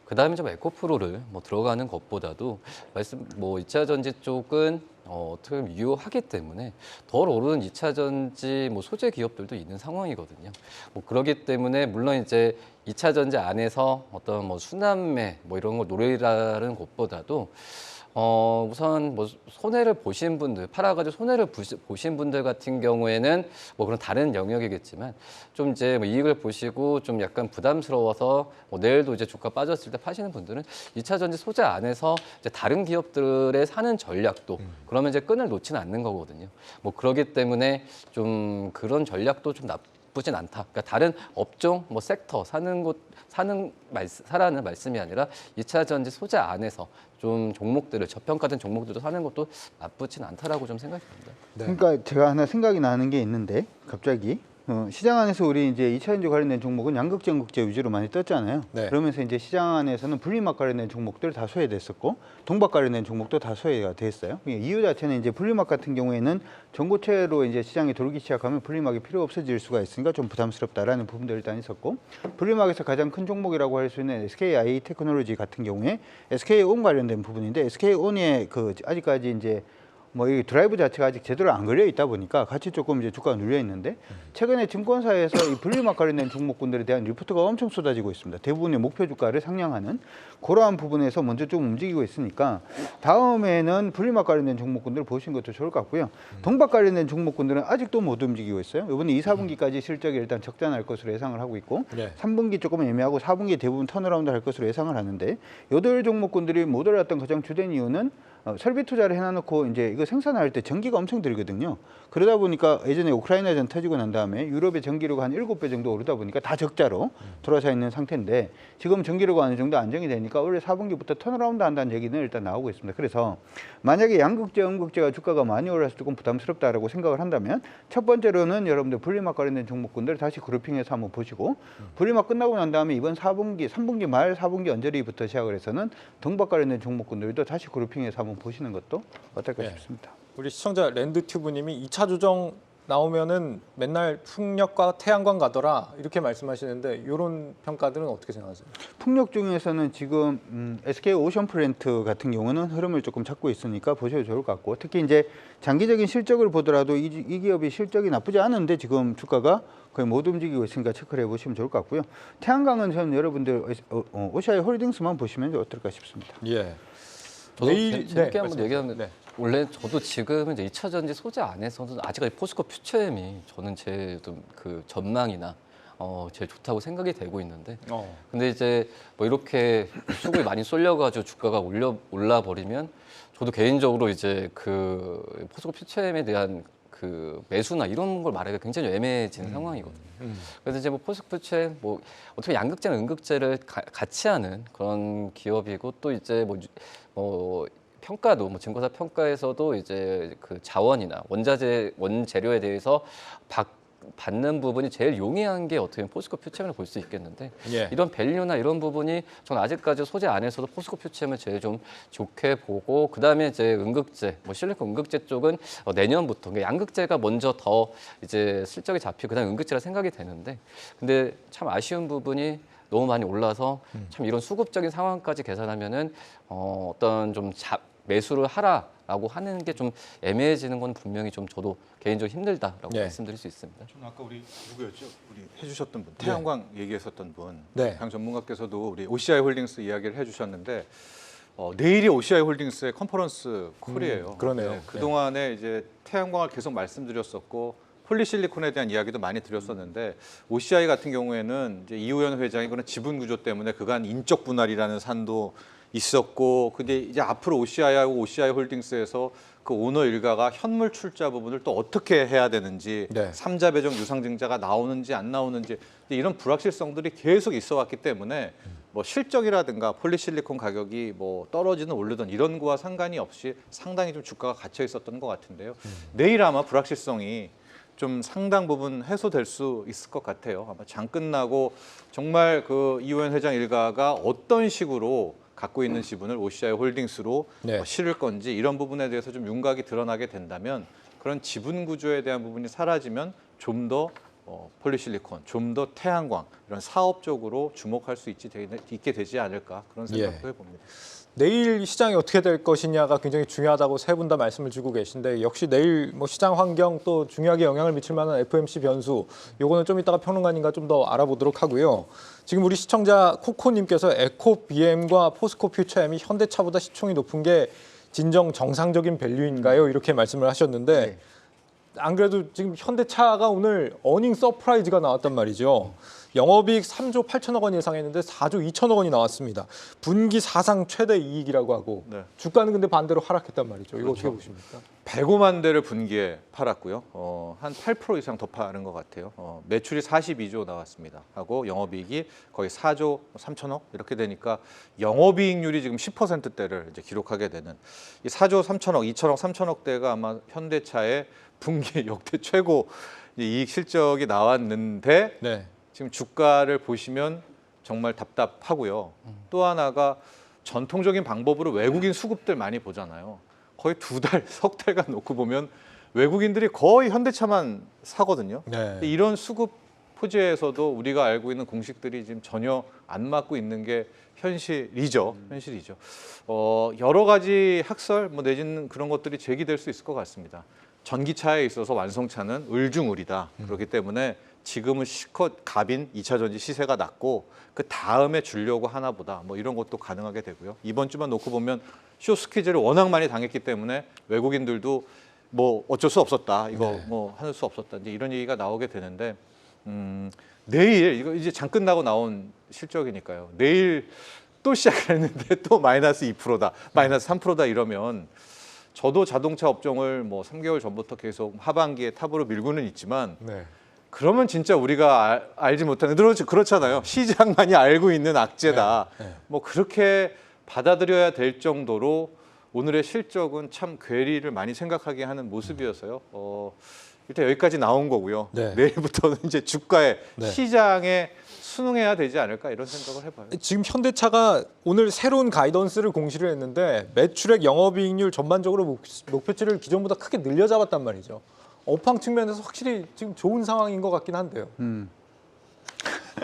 그 다음에 좀 에코프로를 뭐 들어가는 것보다도 말씀 뭐 2차 전지 쪽은 어떻게 보면 유효하기 때문에 덜 오르는 2차 전지 뭐 소재 기업들도 있는 상황이거든요. 뭐 그렇기 때문에 물론 이제 2차 전지 안에서 어떤 뭐 순환매 뭐 이런 걸 노리라는 것보다도 우선 뭐 손해를 보신 분들, 팔아가지고 손해를 보신 분들 같은 경우에는 뭐 그런 다른 영역이겠지만 좀 이제 뭐 이익을 보시고 좀 약간 부담스러워서 뭐 내일도 이제 주가 빠졌을 때 파시는 분들은 2차 전지 소재 안에서 이제 다른 기업들의 사는 전략도 그러면 이제 끈을 놓지는 않는 거거든요. 뭐 그러기 때문에 좀 그런 전략도 좀 나쁘진 않다. 그러니까 다른 업종, 뭐 섹터 사라는 말씀이 아니라 2차 전지 소재 안에서 좀 종목들을 저평가된 종목들도 사는 것도 나쁘진 않다라고 좀 생각이 듭니다. 네. 그러니까 제가 하나 생각이 나는 게 있는데 갑자기 시장 안에서 우리 이제 2차 전지 관련된 종목은 양극재, 음극재 위주로 많이 떴잖아요. 네. 그러면서 이제 시장 안에서는 분리막 관련된 종목들 다 소외됐었고 동박 관련된 종목도 다 소외가 됐어요. 이유 자체는 이제 분리막 같은 경우에는 전고체로 이제 시장이 돌기 시작하면 분리막이 필요 없어질 수가 있으니까 좀 부담스럽다라는 부분도 일단 있었고 분리막에서 가장 큰 종목이라고 할 수 있는 SKI 테크놀로지 같은 경우에 SK온 관련된 부분인데 SK온의 그 아직까지 이제 뭐 이 드라이브 자체가 아직 제대로 안 걸려 있다 보니까 같이 조금 이제 주가가 눌려 있는데 최근에 증권사에서 이 분리막 관련된 종목군들에 대한 리포트가 엄청 쏟아지고 있습니다. 대부분의 목표 주가를 상향하는 그러한 부분에서 먼저 좀 움직이고 있으니까 다음에는 분리막 관련된 종목군들을 보시는 것도 좋을 것 같고요. 동박 관련된 종목군들은 아직도 못 움직이고 있어요. 이번에 2, 4분기까지 실적이 일단 적자날 것으로 예상을 하고 있고 네. 3분기 조금 애매하고 4분기 대부분 턴어라운드 할 것으로 예상을 하는데 요들 종목군들이 못 올랐던 가장 주된 이유는 설비 투자를 해놔놓고 이제 이거 생산할 때 전기가 엄청 들거든요. 그러다 보니까 예전에 우크라이나전 터지고 난 다음에 유럽의 전기료가 한 7배 정도 오르다 보니까 다 적자로 돌아서 있는 상태인데 지금 전기료가 어느 정도 안정이 되니까 올해 4분기부터 턴어라운드 한다는 얘기는 일단 나오고 있습니다. 그래서 만약에 양극재, 음극재가 주가가 많이 올라서 조금 부담스럽다라고 생각을 한다면 첫 번째로는 여러분들 분리막 관련된 종목군들 다시 그룹핑해서 한번 보시고 분리막 끝나고 난 다음에 이번 4분기, 3분기 말 4분기 언저리부터 시작을 해서는 동박 관련된 종목군들도 다시 그룹핑해서 한번 보시는 것도 어떨까 네. 싶습니다. 우리 시청자 랜드튜브님이 2차 조정 나오면은 맨날 풍력과 태양광 가더라 이렇게 말씀하시는데 이런 평가들은 어떻게 생각하세요? 풍력 중에서는 지금 SK 오션플랜트 같은 경우는 흐름을 조금 찾고 있으니까 보셔도 좋을 것 같고 특히 이제 장기적인 실적을 보더라도 이 기업이 실적이 나쁘지 않은데 지금 주가가 거의 못 움직이고 있으니까 체크를 해보시면 좋을 것 같고요. 태양광은 저는 여러분들 OCI 홀딩스만 보시면 어떨까 싶습니다. 예. 저도 내일- 재밌게 네, 한번 얘기하면 네. 원래 저도 지금 이제 2차 전지 소재 안에서는 아직까지 포스코 퓨처엠이 저는 제 그 전망이나 제일 좋다고 생각이 되고 있는데 근데 이제 뭐 이렇게 수급이 많이 쏠려가지고 주가가 올라 버리면 저도 개인적으로 이제 그 포스코 퓨처엠에 대한 그 매수나 이런 걸 말하기가 굉장히 애매해지는 상황이거든요. 그래서 이제 뭐 포스코 퓨처엠 뭐 어떻게 양극재나 음극재를 같이 하는 그런 기업이고 또 이제 뭐 평가도 뭐 증권사 평가에서도 이제 그 자원이나 원재료에 대해서 받는 부분이 제일 용이한 게 어떻게 보면 포스코 퓨처엠을 볼 수 있겠는데 예. 이런 밸류나 이런 부분이 저는 아직까지 소재 안에서도 포스코 퓨처엠을 제일 좀 좋게 보고 그다음에 이제 음극재, 뭐 실리콘 음극재 쪽은 내년부터 그러니까 양극재가 먼저 더 이제 실적이 잡히고 그다음에 음극재라 생각이 되는데 근데 참 아쉬운 부분이 너무 많이 올라서 참 이런 수급적인 상황까지 계산하면은 어떤 좀 매수를 하라라고 하는 게 좀 애매해지는 건 분명히 좀 저도 개인적으로 힘들다라고 네. 말씀드릴 수 있습니다. 저는 아까 우리 누구였죠? 우리 해주셨던 분, 태양광 얘기했었던 분, 네. 강 전문가께서도 우리 OCI 홀딩스 이야기를 해주셨는데 내일이 OCI 홀딩스의 컨퍼런스 콜이에요. 그러네요. 네, 그 동안에 이제 태양광을 계속 말씀드렸었고 폴리실리콘에 대한 이야기도 많이 드렸었는데 OCI 같은 경우에는 이제 이우현 회장이 그런 지분 구조 때문에 그간 인적 분할이라는 산도 있었고 근데 이제 앞으로 OCI하고 OCI 홀딩스에서 그 오너 일가가 현물 출자 부분을 또 어떻게 해야 되는지 네. 삼자 배정 유상증자가 나오는지 안 나오는지 이런 불확실성들이 계속 있어 왔기 때문에 뭐 실적이라든가 폴리실리콘 가격이 뭐 떨어지든 오르든 이런 거와 상관이 없이 상당히 좀 주가가 갇혀 있었던 것 같은데요. 내일 아마 불확실성이 좀 상당 부분 해소될 수 있을 것 같아요. 아마 장 끝나고 정말 그 이우현 회장 일가가 어떤 식으로 갖고 있는 지분을 OCI 홀딩스로 네. 실을 건지 이런 부분에 대해서 좀 윤곽이 드러나게 된다면 그런 지분 구조에 대한 부분이 사라지면 좀 더 폴리실리콘, 좀 더 태양광 이런 사업적으로 주목할 수 있게 되지 않을까 그런 생각도 해봅니다. 내일 시장이 어떻게 될 것이냐가 굉장히 중요하다고 세 분 다 말씀을 주고 계신데 역시 내일 뭐 시장 환경 또 중요하게 영향을 미칠 만한 FOMC 변수 요거는 좀 이따가 평론가님과 좀 더 알아보도록 하고요. 지금 우리 시청자 코코님께서 에코BM과 포스코 퓨처엠이 현대차보다 시총이 높은 게 진정 정상적인 밸류인가요? 이렇게 말씀을 하셨는데 안 그래도 지금 현대차가 오늘 어닝 서프라이즈가 나왔단 말이죠. 영업이익 3조 8천억 원 예상했는데 4조 2천억 원이 나왔습니다. 분기 사상 최대 이익이라고 하고 네. 주가는 근데 반대로 하락했단 말이죠. 이거 그렇죠. 어떻게 보십니까? 105만 대를 분기에 팔았고요. 한 8% 이상 더 파는 것 같아요. 매출이 42조 나왔습니다. 하고 영업이익이 거의 4조 3천억 이렇게 되니까 영업이익률이 지금 10%대를 이제 기록하게 되는 이 4조 3천억, 2천억, 3천억대가 아마 현대차의 분기 역대 최고 이익 실적이 나왔는데 네. 지금 주가를 보시면 정말 답답하고요. 또 하나가 전통적인 방법으로 외국인 수급들 많이 보잖아요. 거의 2달, 석 달간 놓고 보면 외국인들이 거의 현대차만 사거든요. 네. 이런 수급 포지에서도 우리가 알고 있는 공식들이 지금 전혀 안 맞고 있는 게 현실이죠. 현실이죠. 여러 가지 학설 내지는 그런 것들이 제기될 수 있을 것 같습니다. 전기차에 있어서 완성차는 을중을이다. 그렇기 때문에 지금은 실컷 갑인 2차 전지 시세가 낮고 그 다음에 주려고 하나 보다 이런 것도 가능하게 되고요. 이번 주만 놓고 보면 쇼 스퀴즈를 워낙 많이 당했기 때문에 외국인들도 어쩔 수 없었다. 이거 할 수 없었다. 이제 이런 얘기가 나오게 되는데 내일 이거 이제 장 끝나고 나온 실적이니까요. 내일 또 시작을 했는데 또 마이너스 2%다. 마이너스 3%다 이러면 저도 자동차 업종을 3개월 전부터 계속 하반기에 탑으로 밀고는 있지만 네. 그러면 진짜 우리가 알지 못하는 그렇잖아요. 시장만이 알고 있는 악재다. 네. 그렇게 받아들여야 될 정도로 오늘의 실적은 참 괴리를 많이 생각하게 하는 모습이어서요. 일단 여기까지 나온 거고요. 네. 내일부터는 이제 주가에 네. 시장에 순응해야 되지 않을까 이런 생각을 해봐요. 지금 현대차가 오늘 새로운 가이던스를 공시를 했는데 매출액 영업이익률 전반적으로 목표치를 기존보다 크게 늘려잡았단 말이죠. 업황 측면에서 확실히 지금 좋은 상황인 것 같긴 한데요.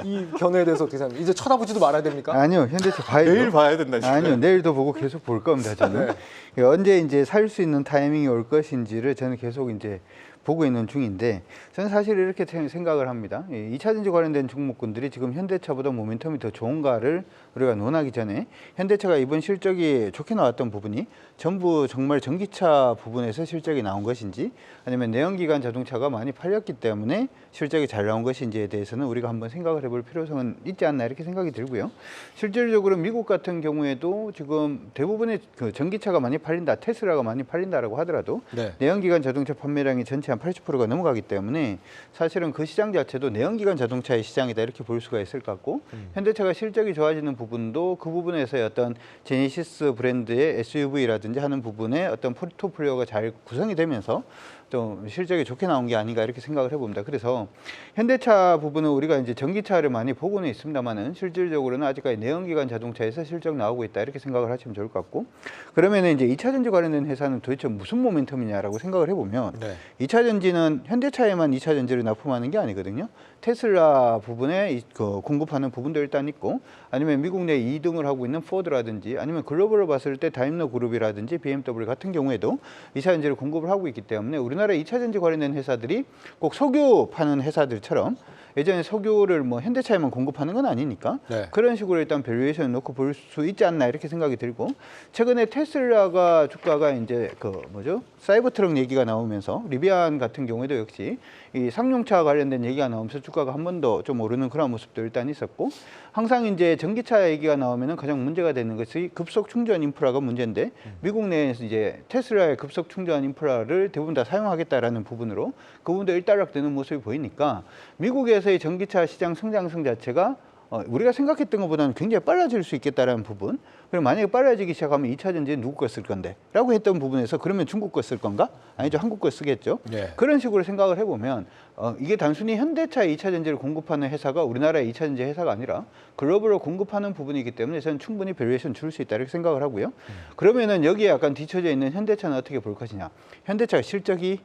이 견해에 대해서 어떻게 생각합니까? 이제 쳐다보지도 말아야 됩니까? 아니요, 현대차 봐야죠. 내일 봐야 된다니까요. 아니요, 내일도 보고 계속 볼 겁니다. 저는 언제 이제 살 수 있는 타이밍이 올 것인지를 저는 계속 이제 보고 있는 중인데 저는 사실 이렇게 생각을 합니다. 2차 전지 관련된 종목군들이 지금 현대차보다 모멘텀이 더 좋은가를 우리가 논하기 전에 현대차가 이번 실적이 좋게 나왔던 부분이 전부 정말 전기차 부분에서 실적이 나온 것인지 아니면 내연기관 자동차가 많이 팔렸기 때문에 실적이 잘 나온 것인지에 대해서는 우리가 한번 생각을 해볼 필요성은 있지 않나 이렇게 생각이 들고요. 실질적으로 미국 같은 경우에도 지금 대부분의 그 전기차가 많이 팔린다, 테슬라가 많이 팔린다라고 하더라도 네. 내연기관 자동차 판매량이 전체 한 80%가 넘어가기 때문에 사실은 그 시장 자체도 내연기관 자동차의 시장이다 이렇게 볼 수가 있을 것 같고 현대차가 실적이 좋아지는 부분도 그 부분에서의 어떤 제네시스 브랜드의 SUV라든지 하는 부분에 어떤 포트폴리오가 잘 구성이 되면서 좀 실적이 좋게 나온 게 아닌가 이렇게 생각을 해봅니다. 그래서 현대차 부분은 우리가 이제 전기차를 많이 보고는 있습니다만은 실질적으로는 아직까지 내연기관 자동차에서 실적 나오고 있다 이렇게 생각을 하시면 좋을 것 같고 그러면은 이제 2차 전지 관련된 회사는 도대체 무슨 모멘텀이냐라고 생각을 해보면 네. 2차 전지는 현대차에만 2차 전지를 납품하는 게 아니거든요. 테슬라 부분에 공급하는 부분도 일단 있고 아니면 미국 내 2등을 하고 있는 포드라든지 아니면 글로벌로 봤을 때 다임러 그룹이라든지 BMW 같은 경우에도 2차 전지를 공급을 하고 있기 때문에 우리나라 2차 전지 관련된 회사들이 꼭 석유 파는 회사들처럼 예전에 석유를 현대차에만 공급하는 건 아니니까 네. 그런 식으로 일단 밸류에이션을 놓고 볼 수 있지 않나 이렇게 생각이 들고 최근에 테슬라가 주가가 이제 사이버트럭 얘기가 나오면서 리비안 같은 경우에도 역시 이 상용차 관련된 얘기가 나오면서 주가가 한 번 더 좀 오르는 그런 모습도 일단 있었고 항상 이제 전기차 얘기가 나오면은 가장 문제가 되는 것이 급속 충전 인프라가 문제인데 미국 내에서 이제 테슬라의 급속 충전 인프라를 대부분 다 사용하겠다라는 부분으로 그 부분도 일단락되는 모습이 보이니까 미국에서의 전기차 시장 성장성 자체가 우리가 생각했던 것보다는 굉장히 빨라질 수 있겠다라는 부분. 그리고 만약에 빨라지기 시작하면 2차 전지는 누구 거 쓸 건데? 라고 했던 부분에서 그러면 중국 거 쓸 건가? 아니죠. 한국 거 쓰겠죠. 예. 그런 식으로 생각을 해보면 이게 단순히 현대차의 2차 전지를 공급하는 회사가 우리나라의 2차 전지 회사가 아니라 글로벌로 공급하는 부분이기 때문에 저는 충분히 밸류에이션 줄 수 있다 이렇게 생각을 하고요. 그러면은 여기에 약간 뒤쳐져 있는 현대차는 어떻게 볼 것이냐. 현대차가 실적이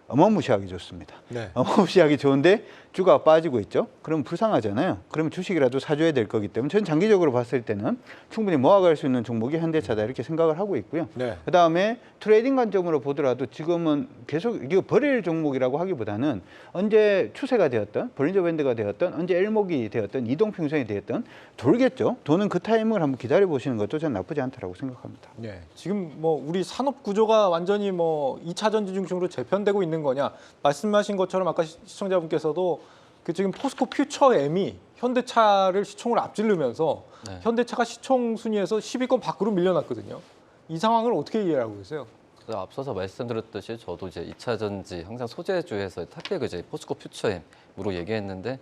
어마무시하게 좋습니다. 네. 어마무시하게 좋은데 주가가 빠지고 있죠. 그럼 불쌍하잖아요. 그러면 주식이라도 사줘야 될 거기 때문에 저는 장기적으로 봤을 때는 충분히 모아갈 수 있는 종목이 현대차다 이렇게 생각을 하고 있고요. 네. 그다음에 트레이딩 관점으로 보더라도 지금은 계속 이거 버릴 종목이라고 하기보다는 언제 추세가 되었던 볼린저 밴드가 되었던 언제 일목이 되었던 이동 평선이 되었던 돌겠죠. 도는 그 타이밍을 한번 기다려 보시는 것도 저는 나쁘지 않다라고 생각합니다. 네. 지금 뭐 우리 산업 구조가 완전히 뭐 2차 전지 중심으로 재편되고 있는 거냐? 말씀하신 것처럼 아까 시청자분께서도 그 지금 포스코 퓨처엠이 현대차를 시총을 앞지르면서 네. 현대차가 시총 순위에서 10위권 밖으로 밀려났거든요. 이 상황을 어떻게 이해하고 계세요? 그래서 앞서서 말씀드렸듯이 저도 이제 2차 전지 항상 소재주에서 탑픽을 이제 포스코 퓨처엠으로 얘기했는데,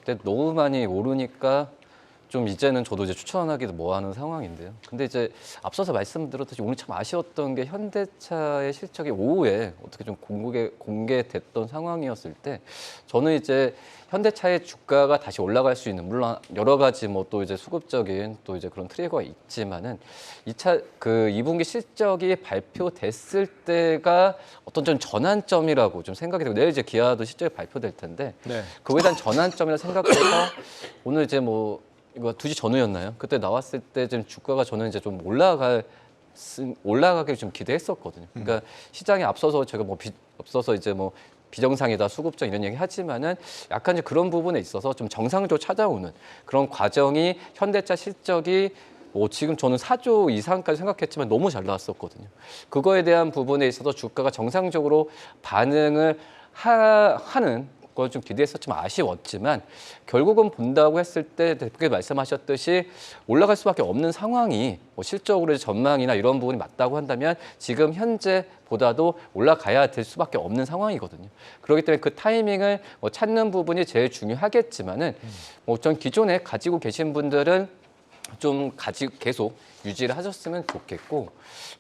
근데 너무 많이 오르니까 좀 이제는 저도 이제 추천하기도 뭐하는 상황인데요. 근데 이제 앞서서 말씀드렸듯이 오늘 참 아쉬웠던 게 현대차의 실적이 오후에 어떻게 좀 공개됐던 상황이었을 때 저는 이제 현대차의 주가가 다시 올라갈 수 있는, 물론 여러 가지 뭐 또 이제 수급적인 또 이제 그런 트리거가 있지만은 2분기 실적이 발표됐을 때가 어떤 좀 전환점이라고 좀 생각이 되고, 내일 이제 기아도 실적이 발표될 텐데 네. 그거에 대한 전환점이라 생각해서 오늘 이제 뭐 이거 2시 전후였나요? 그때 나왔을 때 지금 주가가 저는 이제 좀 올라가길 좀 기대했었거든요. 그러니까 시장에 앞서서 제가 앞서서 이제 뭐 비정상이다, 수급적 이런 얘기 하지만은 약간 이제 그런 부분에 있어서 좀 정상적으로 찾아오는 그런 과정이 현대차 실적이 뭐 지금 저는 4조 이상까지 생각했지만 너무 잘 나왔었거든요. 그거에 대한 부분에 있어서 주가가 정상적으로 반응을 하는 걸 좀 기대했었지만 아쉬웠지만 결국은 본다고 했을 때 대표께서 말씀하셨듯이 올라갈 수밖에 없는 상황이 뭐 실적으로 전망이나 이런 부분이 맞다고 한다면 지금 현재보다도 올라가야 될 수밖에 없는 상황이거든요. 그렇기 때문에 그 타이밍을 뭐 찾는 부분이 제일 중요하겠지만은 뭐 전 기존에 가지고 계신 분들은 좀 계속 유지를 하셨으면 좋겠고,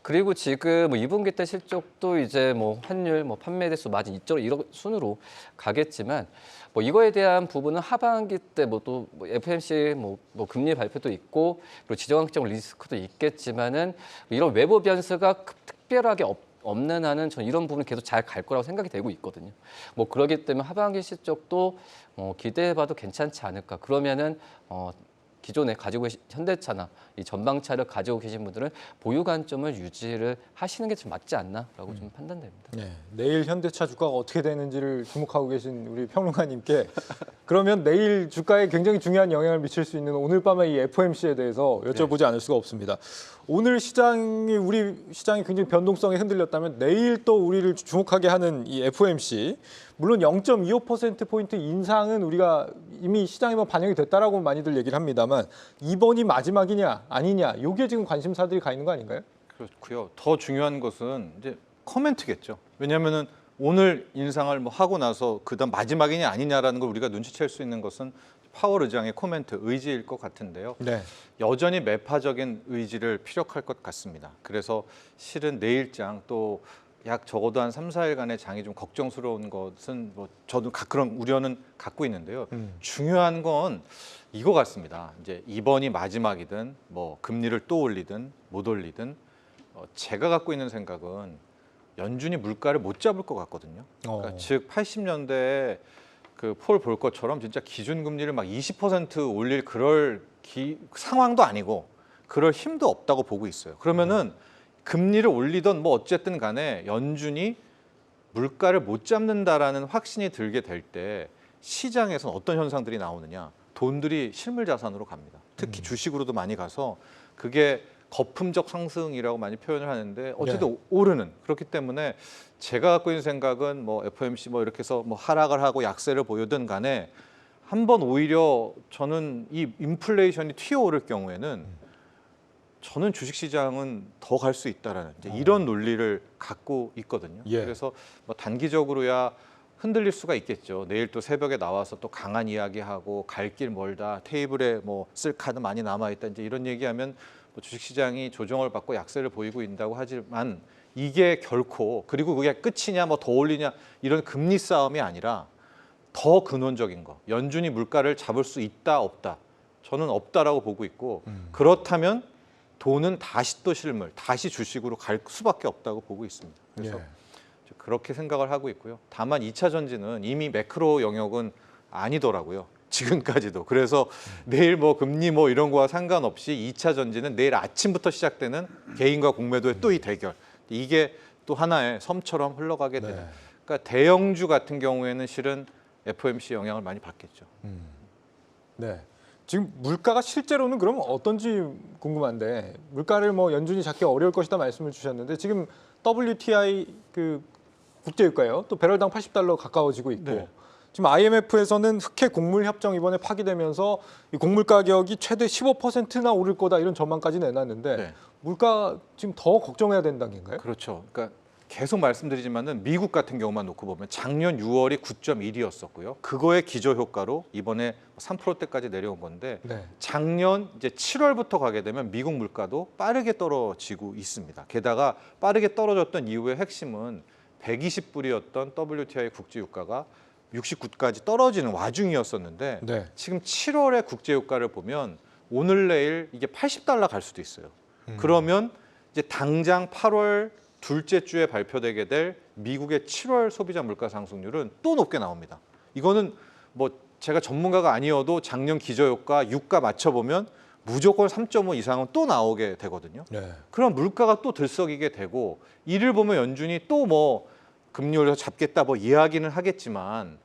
그리고 지금 뭐 2분기 때 실적도 이제 뭐 환율, 뭐 판매 대수, 마진 2.1억 순으로 가겠지만 뭐 이거에 대한 부분은 하반기 때 뭐 또 FMC 뭐 금리 발표도 있고 그리고 지정학적 리스크도 있겠지만은 이런 외부 변수가 특별하게 없는 한은 저는 이런 부분 계속 잘 갈 거라고 생각이 되고 있거든요. 뭐 그렇기 때문에 하반기 실적도 기대해봐도 괜찮지 않을까. 그러면은 기존에 가지고 계신 현대차나 이 전방차를 가지고 계신 분들은 보유 관점을 유지를 하시는 게 좀 맞지 않나라고 좀 판단됩니다. 네. 내일 현대차 주가가 어떻게 되는지를 주목하고 계신 우리 평론가님께 그러면 내일 주가에 굉장히 중요한 영향을 미칠 수 있는 오늘 밤의 이 FOMC에 대해서 여쭤보지 않을 수가 없습니다. 오늘 우리 시장이 굉장히 변동성에 흔들렸다면 내일 또 우리를 주목하게 하는 이 FOMC, 물론 0.25%포인트 인상은 우리가 이미 시장에 뭐 반영이 됐다라고 많이들 얘기를 합니다만 이번이 마지막이냐 아니냐, 이게 지금 관심사들이 가 있는 거 아닌가요? 그렇고요. 더 중요한 것은 이제 커멘트겠죠. 왜냐하면은 오늘 인상을 뭐 하고 나서 그다음 마지막이냐 아니냐라는 걸 우리가 눈치챌 수 있는 것은 파월 의장의 코멘트, 의지일 것 같은데요. 네. 여전히 매파적인 의지를 피력할 것 같습니다. 그래서 실은 내일장 또 약 적어도 한 3, 4일간의 장이 좀 걱정스러운 것은 뭐 저도 그런 우려는 갖고 있는데요. 중요한 건 이거 같습니다. 이제 이번이 마지막이든 뭐 금리를 또 올리든 못 올리든 제가 갖고 있는 생각은 연준이 물가를 못 잡을 것 같거든요. 그러니까 즉 80년대에 그 폴 볼커처럼 진짜 기준금리를 막 20% 올릴 그럴 상황도 아니고 그럴 힘도 없다고 보고 있어요. 그러면은 금리를 올리던 뭐 어쨌든 간에 연준이 물가를 못 잡는다라는 확신이 들게 될 때 시장에서는 어떤 현상들이 나오느냐. 돈들이 실물 자산으로 갑니다. 특히 주식으로도 많이 가서 그게 거품적 상승이라고 많이 표현을 하는데 어쨌든 오르는. 그렇기 때문에 제가 갖고 있는 생각은 뭐 FOMC 뭐 이렇게 해서 뭐 하락을 하고 약세를 보이든 간에 한번 오히려 저는 이 인플레이션이 튀어오를 경우에는 저는 주식시장은 더 갈 수 있다라는 이제 이런 논리를 갖고 있거든요. 예. 그래서 뭐 단기적으로야 흔들릴 수가 있겠죠. 내일 또 새벽에 나와서 또 강한 이야기하고 갈 길 멀다, 테이블에 뭐 쓸 카드 많이 남아 있다, 이제 이런 얘기하면 뭐 주식시장이 조정을 받고 약세를 보이고 있다고 하지만 이게 결코, 그리고 그게 끝이냐 뭐 더 올리냐 이런 금리 싸움이 아니라 더 근원적인 거, 연준이 물가를 잡을 수 있다 없다, 저는 없다라고 보고 있고, 그렇다면 돈은 다시 또 실물, 다시 주식으로 갈 수밖에 없다고 보고 있습니다. 그래서 예. 그렇게 생각을 하고 있고요. 다만 2차 전지는 이미 매크로 영역은 아니더라고요. 지금까지도. 그래서 내일 뭐 금리 뭐 이런 거와 상관없이 2차 전지는 내일 아침부터 시작되는 개인과 공매도의 또 이 대결. 이게 또 하나의 섬처럼 흘러가게 되는. 그러니까 대형주 같은 경우에는 실은 FOMC 영향을 많이 받겠죠. 네. 지금 물가가 실제로는 그럼 어떤지 궁금한데, 물가를 뭐 연준이 잡기 어려울 것이다 말씀을 주셨는데, 지금 WTI 그 국제유가요, 또 배럴당 80달러 가까워지고 있고, 네. 지금 IMF에서는 흑해 곡물 협정 이번에 파기되면서 이 곡물 가격이 최대 15%나 오를 거다 이런 전망까지 내놨는데, 네. 물가 지금 더 걱정해야 된다는 건가요? 그렇죠. 그러니까 계속 말씀드리지만은 미국 같은 경우만 놓고 보면 작년 6월이 9.1이었었고요. 그거의 기저 효과로 이번에 3%대까지 내려온 건데, 네. 작년 이제 7월부터 가게 되면 미국 물가도 빠르게 떨어지고 있습니다. 게다가 빠르게 떨어졌던 이유의 핵심은 120불이었던 WTI 국제유가가 69까지 떨어지는 와중이었었는데, 네. 지금 7월의 국제유가를 보면 오늘 내일 이게 80달러 갈 수도 있어요. 그러면 이제 당장 8월 둘째 주에 발표되게 될 미국의 7월 소비자 물가 상승률은 또 높게 나옵니다. 이거는 뭐 제가 전문가가 아니어도 작년 기저효과 유가 맞춰보면 무조건 3.5 이상은 또 나오게 되거든요. 네. 그럼 물가가 또 들썩이게 되고, 이를 보면 연준이 또 뭐 금리 올려서 잡겠다 뭐 이야기는 하겠지만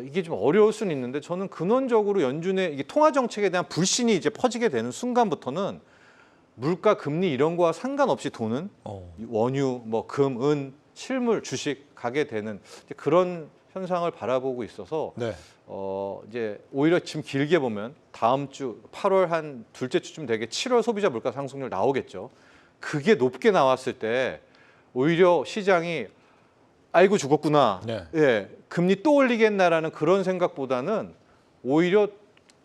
이게 좀 어려울 수는 있는데, 저는 근원적으로 연준의 이게 통화 정책에 대한 불신이 이제 퍼지게 되는 순간부터는 물가, 금리 이런 거와 상관없이 돈은 원유, 뭐 금, 은, 실물, 주식 가게 되는 이제 그런 현상을 바라보고 있어서 네. 이제 오히려 지금 길게 보면 다음 주 8월 한 둘째 주쯤 되게 7월 소비자 물가 상승률 나오겠죠. 그게 높게 나왔을 때 오히려 시장이 아이고 죽었구나. 네. 예, 금리 또 올리겠나라는 그런 생각보다는 오히려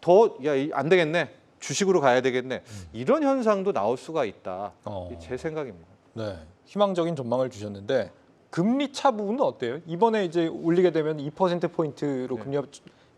더 안 되겠네. 주식으로 가야 되겠네. 이런 현상도 나올 수가 있다. 제 생각입니다. 네. 희망적인 전망을 주셨는데, 금리 차 부분은 어때요? 이번에 이제 올리게 되면 2%포인트로 네. 금리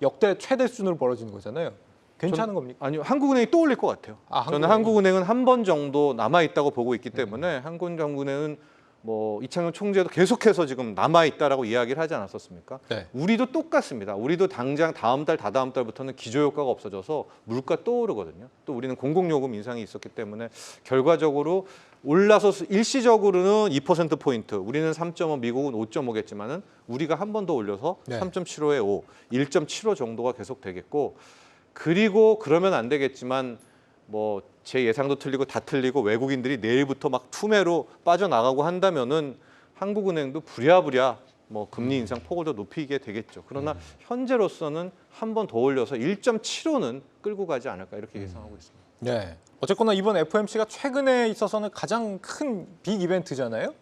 역대 최대 수준으로 벌어지는 거잖아요. 괜찮은 겁니까? 아니요, 한국은행이 또 올릴 것 같아요. 저는 한국은행은 한 번 정도 남아 있다고 보고 있기 때문에 한국은행은 뭐 이창용 총재도 계속해서 지금 남아 있다라고 이야기를 하지 않았었습니까? 네. 우리도 똑같습니다. 우리도 당장 다음 달, 다다음 달부터는 기저 효과가 없어져서 물가 또 오르거든요. 또 우리는 공공요금 인상이 있었기 때문에 결과적으로 올라서 일시적으로는 2% 포인트, 우리는 3.5, 미국은 5.5겠지만은 우리가 한 번 더 올려서 네. 3.75에 5, 1.75 정도가 계속 되겠고, 그리고 그러면 안 되겠지만 뭐 제 예상도 틀리고 다 틀리고 외국인들이 내일부터 막 투매로 빠져나가고 한다면은 한국은행도 부랴부랴 뭐 금리 인상 폭을 더 높이게 되겠죠. 그러나 현재로서는 한 번 더 올려서 1.75는 끌고 가지 않을까 이렇게 예상하고 있습니다. 네. 어쨌거나 이번 FOMC가 최근에 있어서는 가장 큰 빅 이벤트잖아요.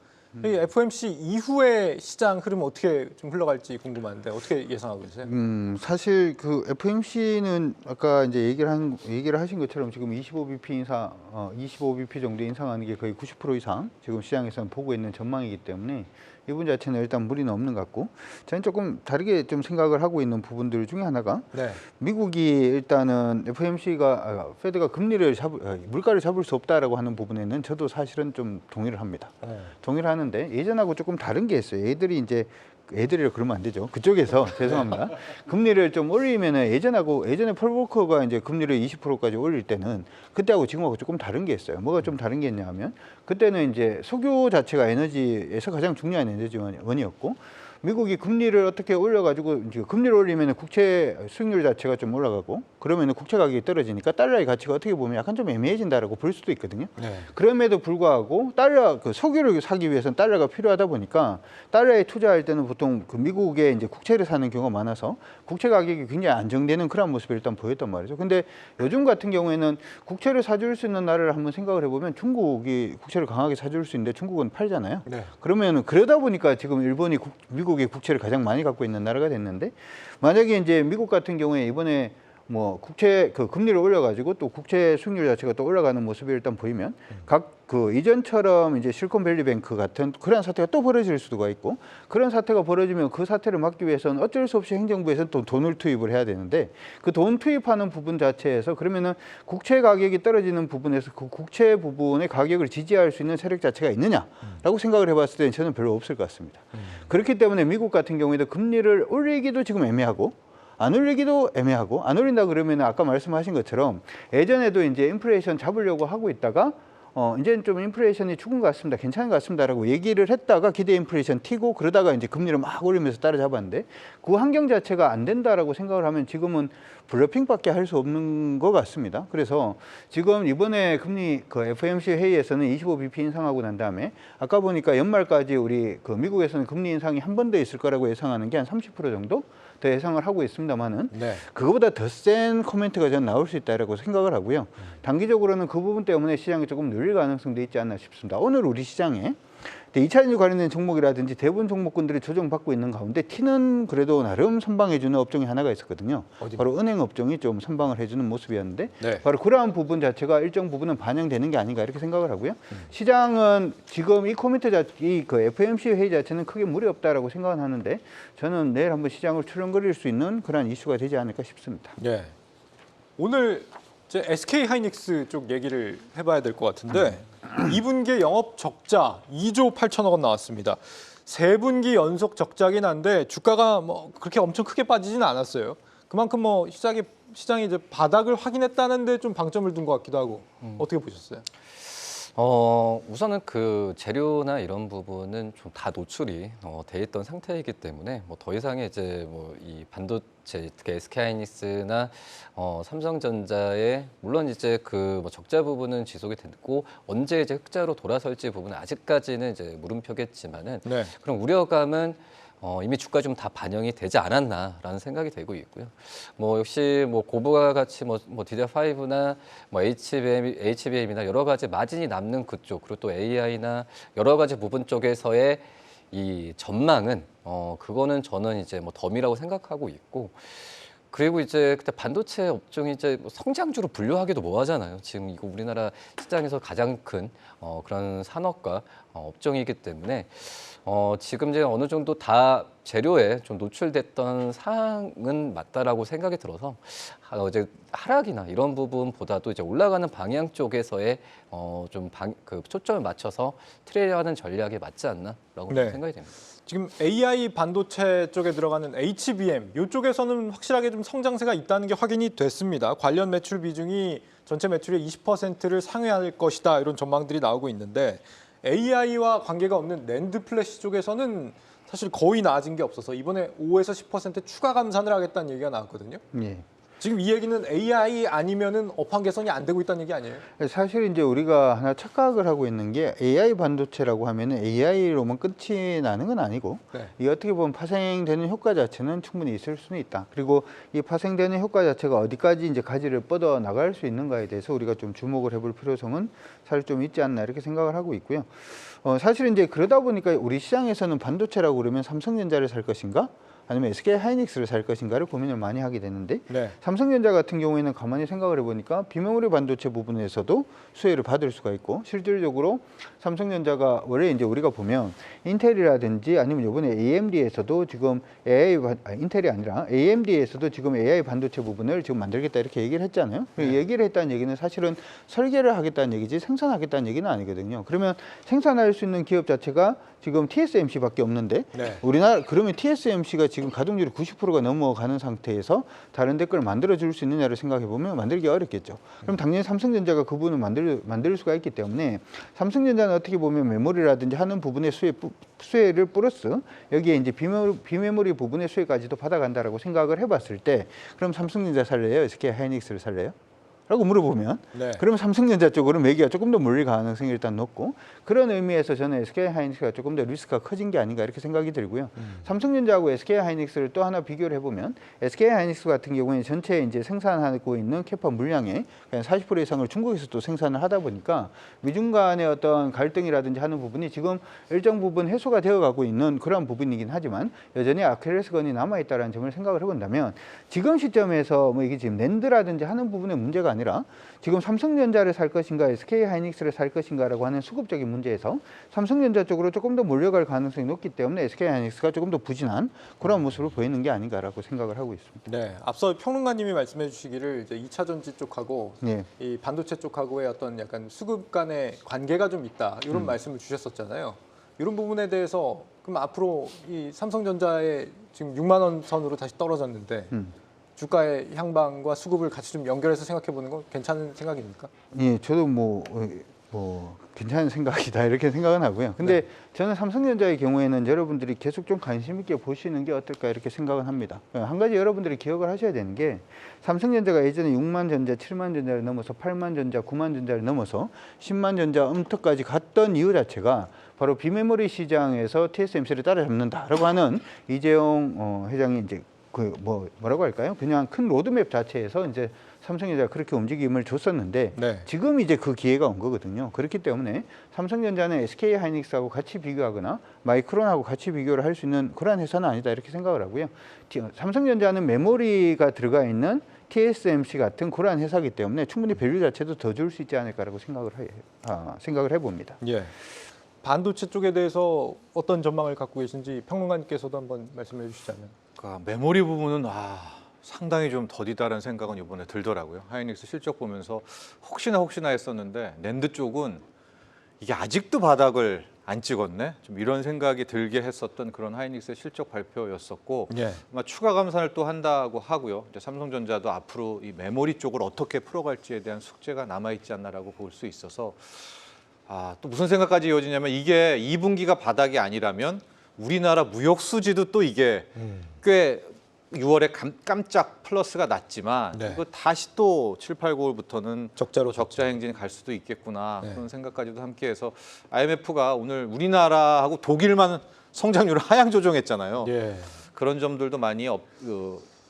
이 FOMC 이후의 시장 흐름 어떻게 좀 흘러갈지 궁금한데 어떻게 예상하고 계세요? 사실 그 FOMC는 아까 이제 얘기를 하신 것처럼 지금 25bp 인상, 25bp 정도 인상하는 게 거의 90% 이상 지금 시장에서는 보고 있는 전망이기 때문에 이 부분 자체는 일단 무리는 없는 것 같고, 저는 조금 다르게 좀 생각을 하고 있는 부분들 중에 하나가 네. 미국이 일단은 페드가 물가를 잡을 수 없다라고 하는 부분에는 저도 사실은 좀 동의를 합니다. 동의를 하는데 예전하고 조금 다른 게 있어요. 애들이라 그러면 안 되죠. 그쪽에서 죄송합니다. 금리를 좀 올리면은 예전에 폴 볼커가 이제 금리를 20%까지 올릴 때는 그때하고 지금하고 조금 다른 게 있어요. 뭐가 좀 다른 게 있냐면 그때는 이제 석유 자체가 에너지에서 가장 중요한 에너지원이었고, 미국이 금리를 어떻게 올려가지고 이제 금리를 올리면 국채 수익률 자체가 좀 올라가고, 그러면 국채 가격이 떨어지니까 달러의 가치가 어떻게 보면 약간 좀 애매해진다라고 볼 수도 있거든요. 네. 그럼에도 불구하고 석유를 사기 위해서는 달러가 필요하다 보니까 달러에 투자할 때는 보통 그 미국에 이제 국채를 사는 경우가 많아서 국채 가격이 굉장히 안정되는 그런 모습을 일단 보였단 말이죠. 근데 요즘 같은 경우에는 국채를 사줄 수 있는 나라를 한번 생각을 해보면 중국이 국채를 강하게 사줄 수 있는데 중국은 팔잖아요. 네. 그러면은 그러다 보니까 지금 미국이 미국이 국채를 가장 많이 갖고 있는 나라가 됐는데 만약에 이제 미국 같은 경우에 이번에 뭐 국채 그 금리를 올려가지고 또 국채 수익률 자체가 또 올라가는 모습이 일단 보이면 각 그 이전처럼 이제 실리콘밸리뱅크 같은 그런 사태가 또 벌어질 수가 있고 그런 사태가 벌어지면 그 사태를 막기 위해서는 어쩔 수 없이 행정부에서는 또 돈을 투입을 해야 되는데 그 돈 투입하는 부분 자체에서 그러면은 국채 가격이 떨어지는 부분에서 그 국채 부분의 가격을 지지할 수 있는 세력 자체가 있느냐라고 생각을 해봤을 때는 저는 별로 없을 것 같습니다. 그렇기 때문에 미국 같은 경우에도 금리를 올리기도 지금 애매하고 안 올리기도 애매하고 안 올린다 그러면 아까 말씀하신 것처럼 예전에도 이제 인플레이션 잡으려고 하고 있다가 이제는 좀 인플레이션이 죽은 것 같습니다. 괜찮은 것 같습니다라고 얘기를 했다가 기대 인플레이션 튀고 그러다가 이제 금리를 막 올리면서 따라잡았는데 그 환경 자체가 안 된다라고 생각을 하면 지금은 블러핑밖에 할 수 없는 것 같습니다. 그래서 지금 이번에 금리 그 FOMC 회의에서는 25bp 인상하고 난 다음에 아까 보니까 연말까지 우리 그 미국에서는 금리 인상이 한 번 더 있을 거라고 예상하는 게 한 30% 정도 더 예상을 하고 있습니다만은 네. 그거보다 더 센 코멘트가 저는 나올 수 있다라고 생각을 하고요. 단기적으로는 그 부분 때문에 시장이 조금 눌릴 가능성도 있지 않나 싶습니다. 오늘 우리 시장에 2차전지 관련된 종목이라든지 대부분 종목군들이 조정받고 있는 가운데 티는 그래도 나름 선방해주는 업종이 하나가 있었거든요. 바로 은행 업종이 좀 선방을 해주는 모습이었는데 네. 바로 그러한 부분 자체가 일정 부분은 반영되는 게 아닌가 이렇게 생각을 하고요. 시장은 지금 이 코멘트 그 FOMC 회의 자체는 크게 무리 없다라고 생각은 하는데 저는 내일 한번 시장을 출렁거릴 수 있는 그런 이슈가 되지 않을까 싶습니다. 네. 오늘 이제 SK 하이닉스 쪽 얘기를 해봐야 될 것 같은데 2분기 영업 적자 2조 8천억 원 나왔습니다. 3분기 연속 적자긴 한데 주가가 뭐 그렇게 엄청 크게 빠지지는 않았어요. 그만큼 뭐 시장이 이제 바닥을 확인했다는데 좀 방점을 둔 것 같기도 하고 어떻게 보셨어요? 우선은 그 재료나 이런 부분은 좀 다 노출이 돼 있던 상태이기 때문에 뭐 더 이상의 이제 뭐 이 반도체 특히 SK하이닉스나 삼성전자의 물론 이제 그 뭐 적자 부분은 지속이 됐고 언제 이제 흑자로 돌아설지 부분은 아직까지는 이제 물음표겠지만은 네. 그런 우려감은 이미 주가 좀 다 반영이 되지 않았나라는 생각이 되고 있고요. 뭐 역시 뭐 고부가 같이 뭐 DDR5나 뭐 HBM이나 여러 가지 마진이 남는 그쪽 그리고 또 AI나 여러 가지 부분 쪽에서의 이 전망은 그거는 저는 이제 뭐 덤이라고 생각하고 있고. 그리고 이제 그때 반도체 업종이 이제 성장주로 분류하기도 뭐하잖아요. 지금 이거 우리나라 시장에서 가장 큰 그런 산업과 업종이기 때문에 지금 이제 어느 정도 다 재료에 좀 노출됐던 사항은 맞다라고 생각이 들어서 이제 하락이나 이런 부분보다도 이제 올라가는 방향 쪽에서의 좀 그 초점을 맞춰서 트레이드하는 전략이 맞지 않나라고 네. 생각이 됩니다. 지금 AI 반도체 쪽에 들어가는 HBM 이쪽에서는 확실하게 좀 성장세가 있다는 게 확인이 됐습니다. 관련 매출 비중이 전체 매출의 20%를 상회할 것이다 이런 전망들이 나오고 있는데 AI와 관계가 없는 낸드 플래시 쪽에서는 사실 거의 나아진 게 없어서 이번에 5에서 10% 추가 감산을 하겠다는 얘기가 나왔거든요. 예. 지금 이 얘기는 AI 아니면은 업황 개선이 안 되고 있다는 얘기 아니에요? 사실 이제 우리가 하나 착각을 하고 있는 게 AI 반도체라고 하면은 AI로만 끝이 나는 건 아니고 네. 이 어떻게 보면 파생되는 효과 자체는 충분히 있을 수는 있다. 그리고 이 파생되는 효과 자체가 어디까지 이제 가지를 뻗어 나갈 수 있는가에 대해서 우리가 좀 주목을 해볼 필요성은 사실 좀 있지 않나 이렇게 생각을 하고 있고요. 사실 이제 그러다 보니까 우리 시장에서는 반도체라고 그러면 삼성전자를 살 것인가? 아니면 SK 하이닉스를 살 것인가를 고민을 많이 하게 되는데 네. 삼성전자 같은 경우에는 가만히 생각을 해보니까 비메모리 반도체 부분에서도 수혜를 받을 수가 있고 실질적으로 삼성전자가 원래 이제 우리가 보면 인텔이라든지 아니면 이번에 AMD에서도 지금 인텔이 아니라 AMD에서도 지금 AI 반도체 부분을 지금 만들겠다 이렇게 얘기를 했잖아요. 네. 얘기를 했다는 얘기는 사실은 설계를 하겠다는 얘기지 생산하겠다는 얘기는 아니거든요. 그러면 생산할 수 있는 기업 자체가 지금 TSMC밖에 없는데 네. 우리나라 그러면 TSMC가 지금 가동률이 90%가 넘어가는 상태에서 다른 데 걸 만들어줄 수 있느냐를 생각해 보면 만들기 어렵겠죠. 그럼 당연히 삼성전자가 그 부분을 만들 수가 있기 때문에 삼성전자는 어떻게 보면 메모리라든지 하는 부분의 수혜를 플러스 여기에 이제 비메모리 부분의 수혜까지도 받아간다라고 생각을 해봤을 때 그럼 삼성전자 살래요? SK 하이닉스를 살래요? 라고 물어보면 네. 그러면 삼성전자 쪽으로 매기가 조금 더 몰릴 가능성이 일단 높고 그런 의미에서 저는 SK하이닉스가 조금 더 리스크가 커진 게 아닌가 이렇게 생각이 들고요. 삼성전자하고 SK하이닉스를 또 하나 비교를 해보면 SK하이닉스 같은 경우에는 전체 이제 생산하고 있는 캐파 물량의 그냥 40% 이상을 중국에서 또 생산을 하다 보니까 미중 간의 어떤 갈등이라든지 하는 부분이 지금 일정 부분 해소가 되어가고 있는 그런 부분이긴 하지만 여전히 아킬레스건이 남아있다는 점을 생각을 해본다면 지금 시점에서 뭐 이게 지금 낸드라든지 하는 부분의 문제가 아니라 지금 삼성전자를 살 것인가 SK하이닉스를 살 것인가라고 하는 수급적인 문제에서 삼성전자 쪽으로 조금 더 몰려갈 가능성이 높기 때문에 SK하이닉스가 조금 더 부진한 그런 모습을 보이는 게 아닌가라고 생각을 하고 있습니다. 네, 앞서 평론가님이 말씀해 주시기를 이제 2차 전지 쪽하고 예. 이 반도체 쪽하고의 어떤 약간 수급 간의 관계가 좀 있다 이런 말씀을 주셨었잖아요. 이런 부분에 대해서 그럼 앞으로 이 삼성전자의 지금 6만 원 선으로 다시 떨어졌는데 주가의 향방과 수급을 같이 좀 연결해서 생각해 보는 건 괜찮은 생각입니까? 예, 저도 뭐 괜찮은 생각이다 이렇게 생각은 하고요. 근데 저는 삼성전자의 경우에는 여러분들이 계속 좀 관심 있게 보시는 게 어떨까 이렇게 생각은 합니다. 한 가지 여러분들이 기억을 하셔야 되는 게 삼성전자가 예전에 6만 전자, 7만 전자를 넘어서 8만 전자, 9만 전자를 넘어서 10만 전자 음턱까지 갔던 이유 자체가 바로 비메모리 시장에서 TSMC를 따라잡는다라고 하는 이재용 회장이 이제 뭐라고 할까요? 그냥 큰 로드맵 자체에서 이제 삼성전자가 그렇게 움직임을 줬었는데 네. 지금 이제 그 기회가 온 거거든요. 그렇기 때문에 삼성전자는 SK하이닉스하고 같이 비교하거나 마이크론하고 같이 비교를 할 수 있는 그런 회사는 아니다 이렇게 생각을 하고요. 삼성전자는 메모리가 들어가 있는 TSMC 같은 그러한 회사이기 때문에 충분히 밸류 자체도 더 줄 수 있지 않을까라고 생각을 해봅니다. 예. 반도체 쪽에 대해서 어떤 전망을 갖고 계신지 평론가님께서도 한번 말씀해 주시자면. 그러니까 메모리 부분은 상당히 좀 더디다라는 생각은 이번에 들더라고요. 하이닉스 실적 보면서 혹시나 했었는데 낸드 쪽은 이게 아직도 바닥을 안 찍었네. 좀 이런 생각이 들게 했었던 그런 하이닉스의 실적 발표였었고 예. 아마 추가 감산을 또 한다고 하고요. 이제 삼성전자도 앞으로 이 메모리 쪽을 어떻게 풀어갈지에 대한 숙제가 남아 있지 않나라고 볼 수 있어서 또 무슨 생각까지 이어지냐면 이게 2분기가 바닥이 아니라면 우리나라 무역 수지도 또 이게 꽤 6월에 깜짝 플러스가 났지만 네. 이거 다시 또 7, 8, 9월부터는 적자로 적자 행진이 갈 수도 있겠구나 네. 그런 생각까지도 함께해서 IMF가 오늘 우리나라하고 독일만 성장률을 하향 조정했잖아요. 예. 그런 점들도 많이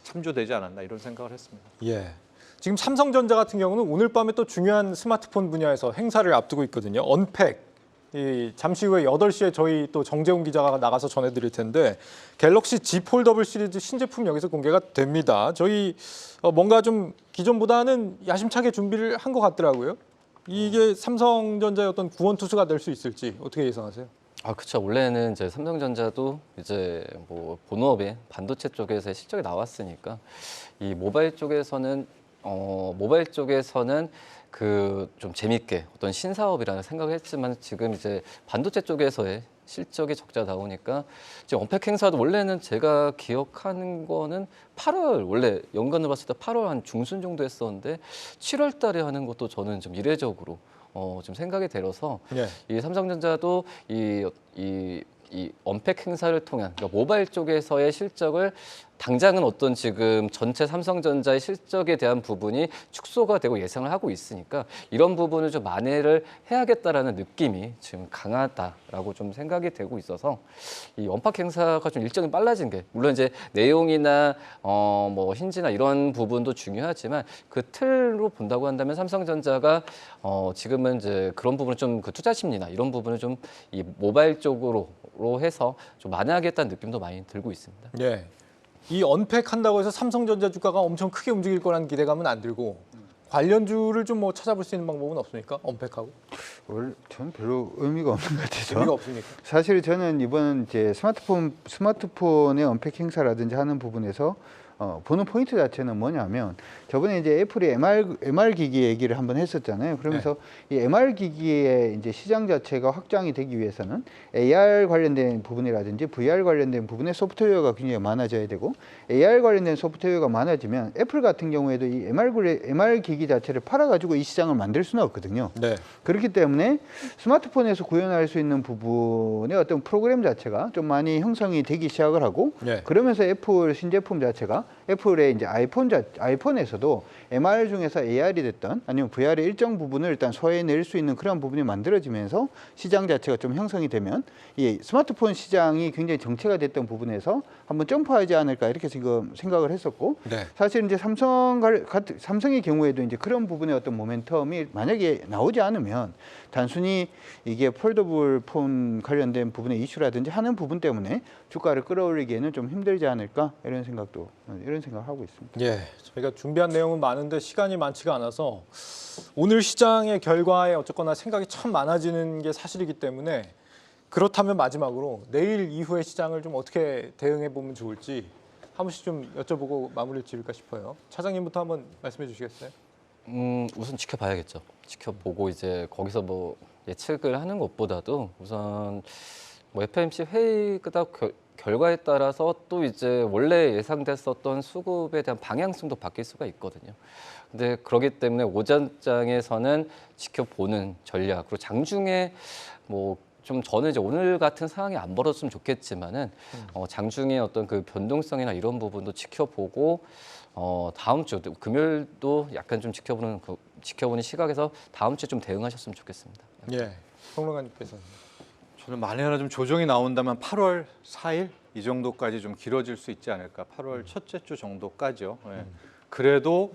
참조되지 않았나 이런 생각을 했습니다. 예. 지금 삼성전자 같은 경우는 오늘 밤에 또 중요한 스마트폰 분야에서 행사를 앞두고 있거든요. 언팩. 잠시 후에 8시에 저희 또 정재훈 기자가 나가서 전해드릴 텐데 갤럭시 Z 폴더블 시리즈 신제품 여기서 공개가 됩니다. 저희 뭔가 좀 기존보다는 야심차게 준비를 한 것 같더라고요. 이게 삼성전자의 어떤 구원투수가 될 수 있을지 어떻게 예상하세요? 그렇죠. 원래는 이제 삼성전자도 이제 뭐 본업에 반도체 쪽에서 실적이 나왔으니까 이 모바일 쪽에서는 그 좀 재밌게 어떤 신사업이라는 생각을 했지만 지금 이제 반도체 쪽에서의 실적이 적자 나오니까 지금 언팩 행사도 원래는 제가 기억하는 거는 8월 원래 연간으로 봤을 때 8월 한 중순 정도 했었는데 7월 달에 하는 것도 저는 좀 이례적으로 좀 생각이 들어서 예. 이 삼성전자도 이 언팩 행사를 통한 그러니까 모바일 쪽에서의 실적을 당장은 어떤 지금 전체 삼성전자의 실적에 대한 부분이 축소가 되고 예상을 하고 있으니까 이런 부분을 좀 만회를 해야겠다라는 느낌이 지금 강하다라고 좀 생각이 되고 있어서 이 언팩 행사가 좀 일정이 빨라진 게 물론 이제 내용이나 뭐 힌지나 이런 부분도 중요하지만 그 틀로 본다고 한다면 삼성전자가 지금은 이제 그런 부분을 좀 그 투자 심리나 이런 부분을 좀 이 모바일 쪽으로 해서 좀 만회하겠다는 느낌도 많이 들고 있습니다. 예. 이 언팩 한다고 해서 삼성전자 주가가 엄청 크게 움직일 거라는 기대감은 안 들고 관련주를 좀 뭐 찾아볼 수 있는 방법은 없습니까? 언팩하고 저는 별로 의미가 없는 것 같아서. 의미가 없습니까? 사실 저는 이번 이제 스마트폰의 언팩 행사라든지 하는 부분에서 보는 포인트 자체는 뭐냐면 저번에 이제 애플이 MR 기기 얘기를 한번 했었잖아요. 그러면서 이 MR 기기의 이제 시장 자체가 확장이 되기 위해서는 AR 관련된 부분이라든지 VR 관련된 부분에 소프트웨어가 굉장히 많아져야 되고 AR 관련된 소프트웨어가 많아지면 애플 같은 경우에도 이 MR 기기 자체를 팔아가지고 이 시장을 만들 수는 없거든요. 네. 그렇기 때문에 스마트폰에서 구현할 수 있는 부분의 어떤 프로그램 자체가 좀 많이 형성이 되기 시작을 하고 네. 그러면서 애플 신제품 자체가 애플의 이제 아이폰에서도 MR 중에서 AR이 됐던 아니면 VR의 일정 부분을 일단 소화해낼 수 있는 그런 부분이 만들어지면서 시장 자체가 좀 형성이 되면 이 스마트폰 시장이 굉장히 정체가 됐던 부분에서 한번 점프하지 않을까 이렇게 지금 생각을 했었고 네. 사실 이제 삼성의 경우에도 이제 그런 부분의 어떤 모멘텀이 만약에 나오지 않으면 단순히 이게 폴더블 폰 관련된 부분의 이슈라든지 하는 부분 때문에 주가를 끌어올리기에는 좀 힘들지 않을까 이런 생각을 하고 있습니다. 예, 저희가 준비한 내용은 많은데 시간이 많지가 않아서 오늘 시장의 결과에 어쨌거나 생각이 참 많아지는 게 사실이기 때문에 그렇다면 마지막으로 내일 이후의 시장을 좀 어떻게 대응해 보면 좋을지 한 번씩 좀 여쭤보고 마무리를 지을까 싶어요. 차장님부터 한번 말씀해 주시겠어요? 우선 지켜봐야겠죠. 지켜보고 이제 거기서 뭐 예측을 하는 것보다도 우선 뭐 FOMC 회의 끄덕 결과에 따라서 또 이제 원래 예상됐었던 수급에 대한 방향성도 바뀔 수가 있거든요. 근데 그렇기 때문에 오전장에서는 지켜보는 전략, 그리고 장중에 뭐 좀 저는 이제 오늘 같은 상황이 안 벌어졌으면 좋겠지만은 장중에 어떤 그 변동성이나 이런 부분도 지켜보고 다음 주 금요일도 약간 좀 지켜보는 시각에서 다음 주에 좀 대응하셨으면 좋겠습니다. 예, 평론가님께서는. 저는 만에 하나 좀 조정이 나온다면 8월 4일 이 정도까지 좀 길어질 수 있지 않을까. 8월 첫째 주 정도까지요. 예. 그래도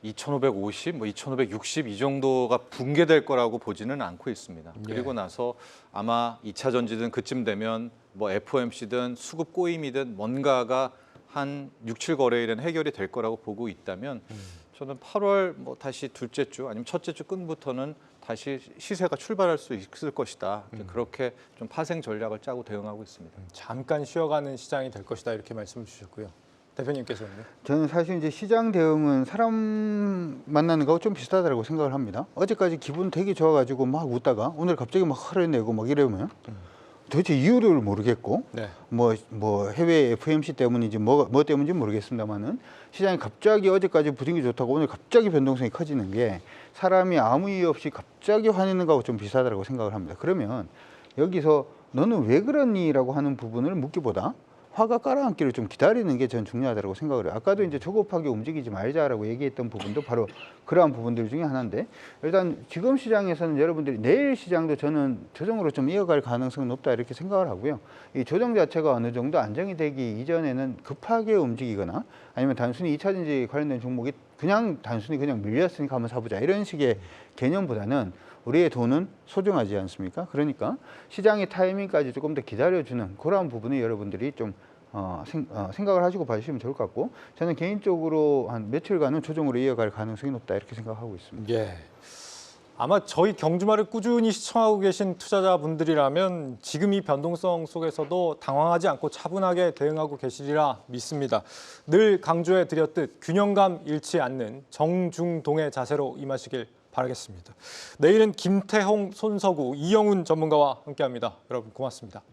2,550, 뭐 2,560 이 정도가 붕괴될 거라고 보지는 않고 있습니다. 그리고 나서 아마 2차 전지든 그쯤 되면 뭐 FOMC든 수급 꼬임이든 뭔가가 한 6, 7거래일은 해결이 될 거라고 보고 있다면 저는 8월 뭐 다시 둘째 주 아니면 첫째 주 끝부터는 다시 시세가 출발할 수 있을 것이다. 그렇게 좀 파생 전략을 짜고 대응하고 있습니다. 잠깐 쉬어가는 시장이 될 것이다 이렇게 말씀을 주셨고요. 대표님께서는요? 저는 사실 이제 시장 대응은 사람 만나는 거하고 좀 비슷하다고 생각을 합니다. 어제까지 기분 되게 좋아가지고 막 웃다가 오늘 갑자기 막 화를 내고 막 이러면 도대체 이유를 모르겠고 네. 뭐 해외 FOMC 때문인지 뭐 때문인지 모르겠습니다만은 시장이 갑자기 어제까지 분위기 좋다고 오늘 갑자기 변동성이 커지는 게 사람이 아무 이유 없이 갑자기 화내는 거하고 좀 비슷하다고 생각을 합니다. 그러면 여기서 너는 왜 그러니라고 하는 부분을 묻기보다 화가 깔아앉기를 좀 기다리는 게 전 중요하다고 생각을 해요. 아까도 이제 조급하게 움직이지 말자라고 얘기했던 부분도 바로 그러한 부분들 중에 하나인데 일단 지금 시장에서는 여러분들이 내일 시장도 저는 조정으로 좀 이어갈 가능성은 높다 이렇게 생각을 하고요. 이 조정 자체가 어느 정도 안정이 되기 이전에는 급하게 움직이거나 아니면 단순히 2차전지 관련된 종목이 단순히 밀렸으니까 한번 사보자 이런 식의 개념보다는 우리의 돈은 소중하지 않습니까? 그러니까 시장의 타이밍까지 조금 더 기다려주는 그러한 부분을 여러분들이 좀 생각을 하시고 봐주시면 좋을 것 같고 저는 개인적으로 한 며칠간은 조정으로 이어갈 가능성이 높다 이렇게 생각하고 있습니다. 예. 아마 저희 경주마를 꾸준히 시청하고 계신 투자자분들이라면 지금 이 변동성 속에서도 당황하지 않고 차분하게 대응하고 계시리라 믿습니다. 늘 강조해 드렸듯 균형감 잃지 않는 정중동의 자세로 임하시길 바라겠습니다. 내일은 김태홍, 손석우, 이영훈 전문가와 함께합니다. 여러분 고맙습니다.